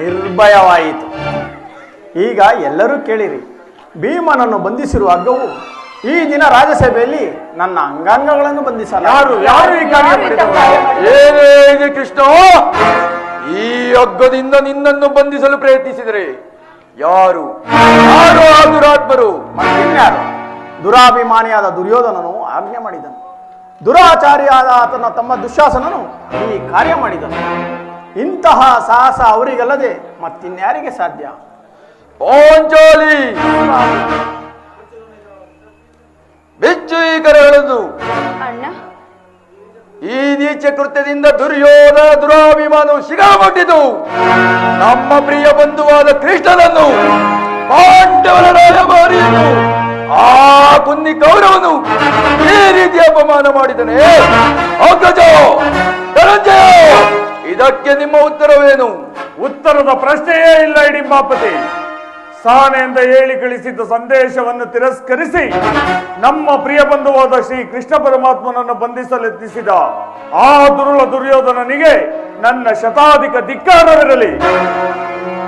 ನಿರ್ಭಯವಾಯಿತು. ಈಗ ಎಲ್ಲರೂ ಕೇಳಿರಿ, ಭೀಮನನ್ನು ಬಂಧಿಸಿರುವ ಹಗ್ಗವು ಈ ದಿನ ರಾಜ್ಯಸಭೆಯಲ್ಲಿ ನನ್ನ ಅಂಗಾಂಗಗಳನ್ನು ಬಂಧಿಸಲ್ಲ. ಯಾರು ಈ ಕಾರ್ಯ ಮಾಡಿದವರು? ಏನೇ ಇದೆ ಕೃಷ್ಣ, ಈ ಹಗ್ಗದಿಂದ ನಿನ್ನನ್ನು ಬಂಧಿಸಲು ಪ್ರಯತ್ನಿಸಿದರೆ ಯಾರು ಯಾರು ಆ ದುರಾತ್ಮರು? ಮತ್ತಿನ್ಯಾರು? ದುರಾಭಿಮಾನಿಯಾದ ದುರ್ಯೋಧನನು ಆಜ್ಞೆ ಮಾಡಿದನು. ದುರಾಚಾರಿಯಾದ ಆತನ ತಮ್ಮ ದುಶ್ಯಾಸನನು ಈ ಕಾರ್ಯ ಮಾಡಿದನು. ಇಂತಹ ಸಾಹಸ ಅವರಿಗಲ್ಲದೆ ಮತ್ತಿನ್ಯಾರಿಗೆ ಸಾಧ್ಯ? ಪಾಂಚಾಲಿ, ಬೆಚ್ಚು ಈ ಕರಗಳನ್ನು. ಅಣ್ಣ, ಈ ನೀಚ ಕೃತ್ಯದಿಂದ ದುರ್ಯೋಧನ ದುರಾಭಿಮಾನವು ಶಿಗಾಮಟ್ಟಿತು. ನಮ್ಮ ಪ್ರಿಯ ಬಂಧುವಾದ ಕೃಷ್ಣನನ್ನು, ಪಾಂಡವರ ರಾಯಭಾರಿಯನ್ನು, ಆ ಕುನ್ನಿ ಕೌರವನು ಈ ರೀತಿ ಅಪಮಾನ ಮಾಡಿದನೆ. ಅಗ್ರಜ, ಧನಂಜಯ, ಇದಕ್ಕೆ ನಿಮ್ಮ ಉತ್ತರವೇನು? ಉತ್ತರದ ಪ್ರಶ್ನೆಯೇ ಇಲ್ಲ ಹಿಡಿಂಬಾಪತಿ. ಸಹನೆಯಿಂದ ಹೇಳಿ ಕಳಿಸಿದ್ದ ಸಂದೇಶವನ್ನು ತಿರಸ್ಕರಿಸಿ ನಮ್ಮ ಪ್ರಿಯ ಬಂಧುವಾದ ಶ್ರೀ ಕೃಷ್ಣ ಪರಮಾತ್ಮನನ್ನು ಬಂಧಿಸಲು ಯತ್ನಿಸಿದ ಆ ದುರುಳ ದುರ್ಯೋಧನನಿಗೆ ನನ್ನ ಶತಾಧಿಕ ಧಿಕ್ಕಾರವಿರಲಿ.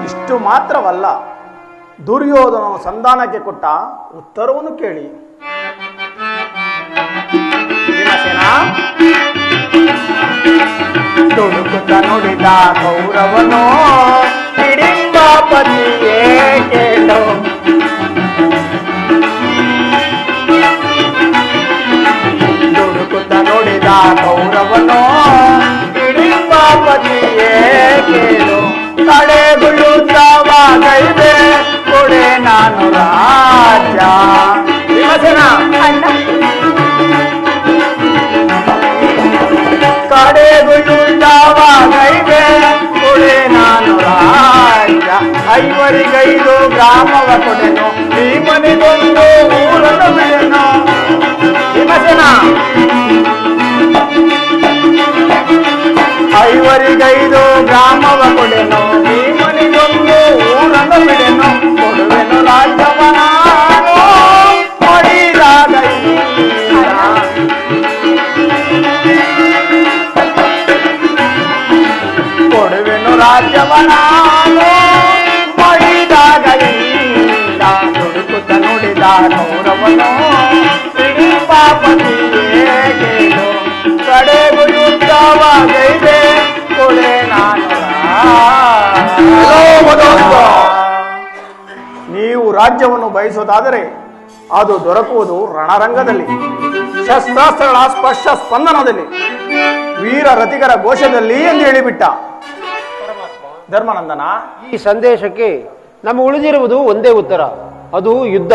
ಇಷ್ಟು ಮಾತ್ರವಲ್ಲ, ದುರ್ಯೋಧನನು ಸಂಧಾನಕ್ಕೆ ಕೊಟ್ಟ ಉತ್ತರವನ್ನು ಕೇಳಿ. ಭೀಮಸೇನ, ದುಡುಕುತ್ತ ನುಡಿದ ಕೌರವನು ಹಿಡಿಂಬಾಪತಿಯೇ ಕೇಳು. ದುಡುಕುತ್ತ ನುಡಿದ ಕೌರವನು ಹಿಡಿಂಬಾಪತಿಯೇ ಕೇಳು. ಕಡೆಗುಳುತ್ತವಾಗೈದೆ ಕೊಡೆ ನಾನು ರಾಜ. ಭೀಮಸೇನ, ಕಡೆಗುಳುತ್ತವಾಗೈದೆ ಕೊಡೆ ನಾನು ರಾಜ. 5 ಗ್ರಾಮವ ಕೊಡೆನು, ಭೀಮನಿಗೊಂದು ಊರನ್ನು ಬಿಡೆನು. ಭೀಮಸೇನ, 5 ಗ್ರಾಮವ ಕೊಡೆನು, ಭೀಮನಿಗೊಂದು ಊರನ್ನು ಬಿಡೆನು. ಕೊಡುವೆನು ರಾಜ್ಯವ ನಾನು ಮಾಡಿದಾಗ ಕೊಡುವೆನು ರಾಜ್ಯವ ನಾನು ಮಾಡಿದಾಗ ದುಡುಕುತ್ತ ನುಡಿದ ಕೌರವನು ಹಿಡಿಂಬಾಪತಿಯೇ ಕೇಳು. ಕಡೆಗೂ ಯುದ್ಧವಾಗೈದೆ ಕೊಡೆ ನಾನು ನೀವು ರಾಜ್ಯವನ್ನು ಬಯಸುವುದಾದರೆ ಅದು ದೊರಕುವುದು ರಣರಂಗದಲ್ಲಿ, ಶಸ್ತ್ರಾಸ್ತ್ರಗಳ ಸ್ಪರ್ಶ ಸ್ಪಂದನದಲ್ಲಿ, ವೀರ ರತಿಗರ ಘೋಷದಲ್ಲಿ ಎಂದು ಹೇಳಿಬಿಟ್ಟ. ಧರ್ಮನಂದನ, ಈ ಸಂದೇಶಕ್ಕೆ ನಮ್ಮ ಉಳಿದಿರುವುದು ಒಂದೇ ಉತ್ತರ, ಅದು ಯುದ್ಧ.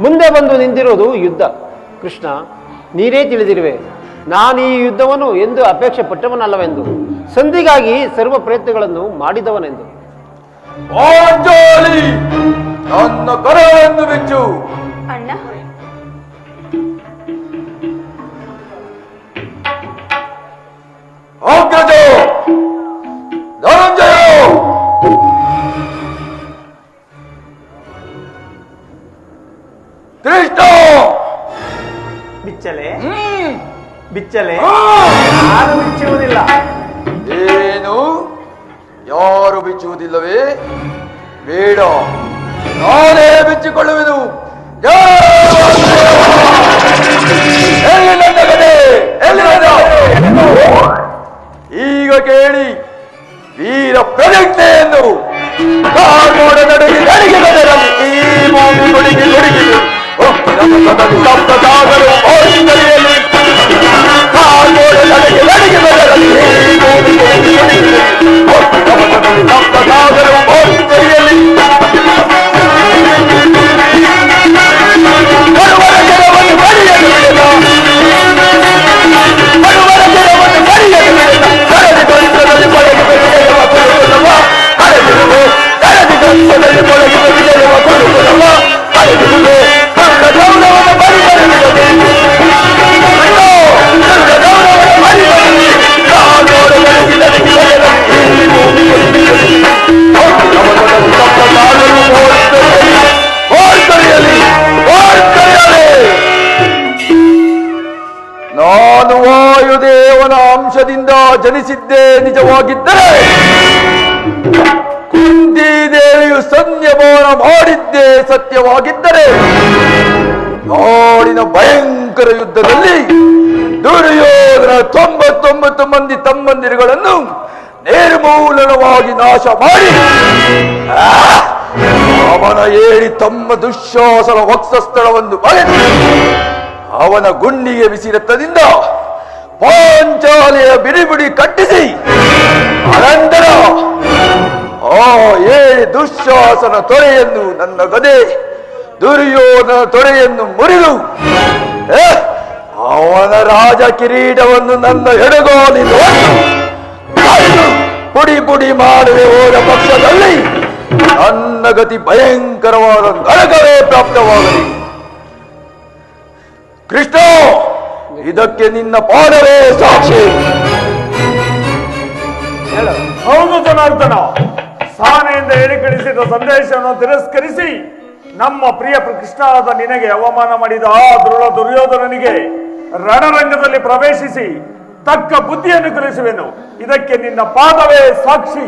ಮುಂದೆ ಬಂದು ನಿಂತಿರುವುದು ಯುದ್ಧ. ಕೃಷ್ಣ, ನೀನೇ ತಿಳಿದಿರುವೆ, ನಾನು ಈ ಯುದ್ಧವನ್ನು ಎಂದು ಅಪೇಕ್ಷೆ ಪಟ್ಟವನಲ್ಲವೆಂದು, ಸಂಧಿಗಾಗಿ ಸರ್ವ ಪ್ರಯತ್ನಗಳನ್ನು ಮಾಡಿದವನೆಂದು. ಪಾಂಚಾಲಿ, ನನ್ನ ಕರಗಳನ್ನು ಬಿಚ್ಚು. ಅಣ್ಣ, ಅಗ್ರಜ, ಧನಂಜಯ, ಕೃಷ್ಣ, ಬಿಚ್ಚಲೆ ಬಿಚ್ಚಲೆ ನಾನು ಬಿಚ್ಚುವುದಿಲ್ಲ. ಏನು, ಯಾರು ಬಿಚ್ಚುವುದಿಲ್ಲವೇ? ಬೇಡ, ನಾನೇ ಬಿಚ್ಚಿಕೊಳ್ಳುವೆನು. ಎಲ್ಲಿ ನನ್ನ ಗದೆ? ಎಲ್ಲಿ ನನ್ನ? ಈಗ ಕೇಳಿ ವೀರ ಪ್ರತಿಜ್ಞೆಯನ್ನು. ಕಾಗೋಡ ನಡುಗೆ ನಡಿಗೆ ಬದಲಾಗಿ ಈ ಭೂಮಿ ಕೊಡುಗೆ ಕೊಡುಗಿದೆ. ಸಪ್ತ ಸಾಗರವು ಓಡಿಸಲಿಯಲ್ಲಿ ಕಾಗೋಡ ನಡುಗೆ ನಡಿಗೆ ಬದಲಾಗಿ ಈ ಭೂಮಿ ಕೊಡುಗೆ ಕೊಡುಗಿದೆ. ಸಪ್ತ ಸಾಗರವು ಓಡಿಸಲಿಯಲ್ಲಿ ಅಂಶದಿಂದ ಜನಿಸಿದ್ದೇ ನಿಜವಾಗಿದ್ದರೆ ಕುಂತಿದೇವಿಯು ಸಂಯಮನ ಮಾಡಿದ್ದೇ ಸತ್ಯವಾಗಿದ್ದರೆ ನಾಡಿನ ಭಯಂಕರ ಯುದ್ಧದಲ್ಲಿ ದುರ್ಯೋಧನ 99 ಮಂದಿ ತಮ್ಮಂದಿರುಗಳನ್ನು ನಿರ್ಮೂಲನವಾಗಿ ನಾಶ ಮಾಡಿ ಅವನ ಏಳಿ ತಮ್ಮ ದುಶ್ಯಾಸನ ವಕ್ಷಸ್ಥಳವನ್ನು ಬಳೆದು ಅವನ ಗುಂಡಿಗೆ ಬಿಸಿ ರಕ್ತದಿಂದ ಪಾಂಚಾಲಿಯ ಬಿಡಿಬಿಡಿ ಕಟ್ಟಿಸಿ ಅನಂತರ ಆ ಏಳಿ ದುಶ್ಯಾಸನ ತೊರೆಯನ್ನು ನನ್ನ ಗದೆ ದುರ್ಯೋಧನ ತೊರೆಯನ್ನು ಮುರಿದು ಅವನ ರಾಜ ಕಿರೀಟವನ್ನು ನನ್ನ ಎಡಗಾಲಿನ ಪುಡಿ ಪುಡಿ ಮಾಡುವೆ ಹೋದ ಪಕ್ಷದಲ್ಲಿ ನನ್ನ ಗತಿ ಭಯಂಕರವಾದ ನರಕವೇ ಪ್ರಾಪ್ತವಾಗಲಿ. ಕೃಷ್ಣ, ಇದಕ್ಕೆ ನಿನ್ನ ಪಾದವೇ ಸಾಕ್ಷಿ. ಹೌದು ಜನಾರ್ದನ, ಸಾನೆಯಿಂದ ಹೇಳಿಕಳಿಸಿದ ಸಂದೇಶವನ್ನು ತಿರಸ್ಕರಿಸಿ ನಮ್ಮ ಪ್ರಿಯ ಕೃಷ್ಣನಾದ ನಿನಗೆ ಅವಮಾನ ಮಾಡಿದ ಆ ದುರ್ಯೋಧನನಿಗೆ ರಣರಂಗದಲ್ಲಿ ಪ್ರವೇಶಿಸಿ ತಕ್ಕ ಬುದ್ಧಿಯನ್ನು ಕಲಿಸುವೆನು. ಇದಕ್ಕೆ ನಿನ್ನ ಪಾದವೇ ಸಾಕ್ಷಿ.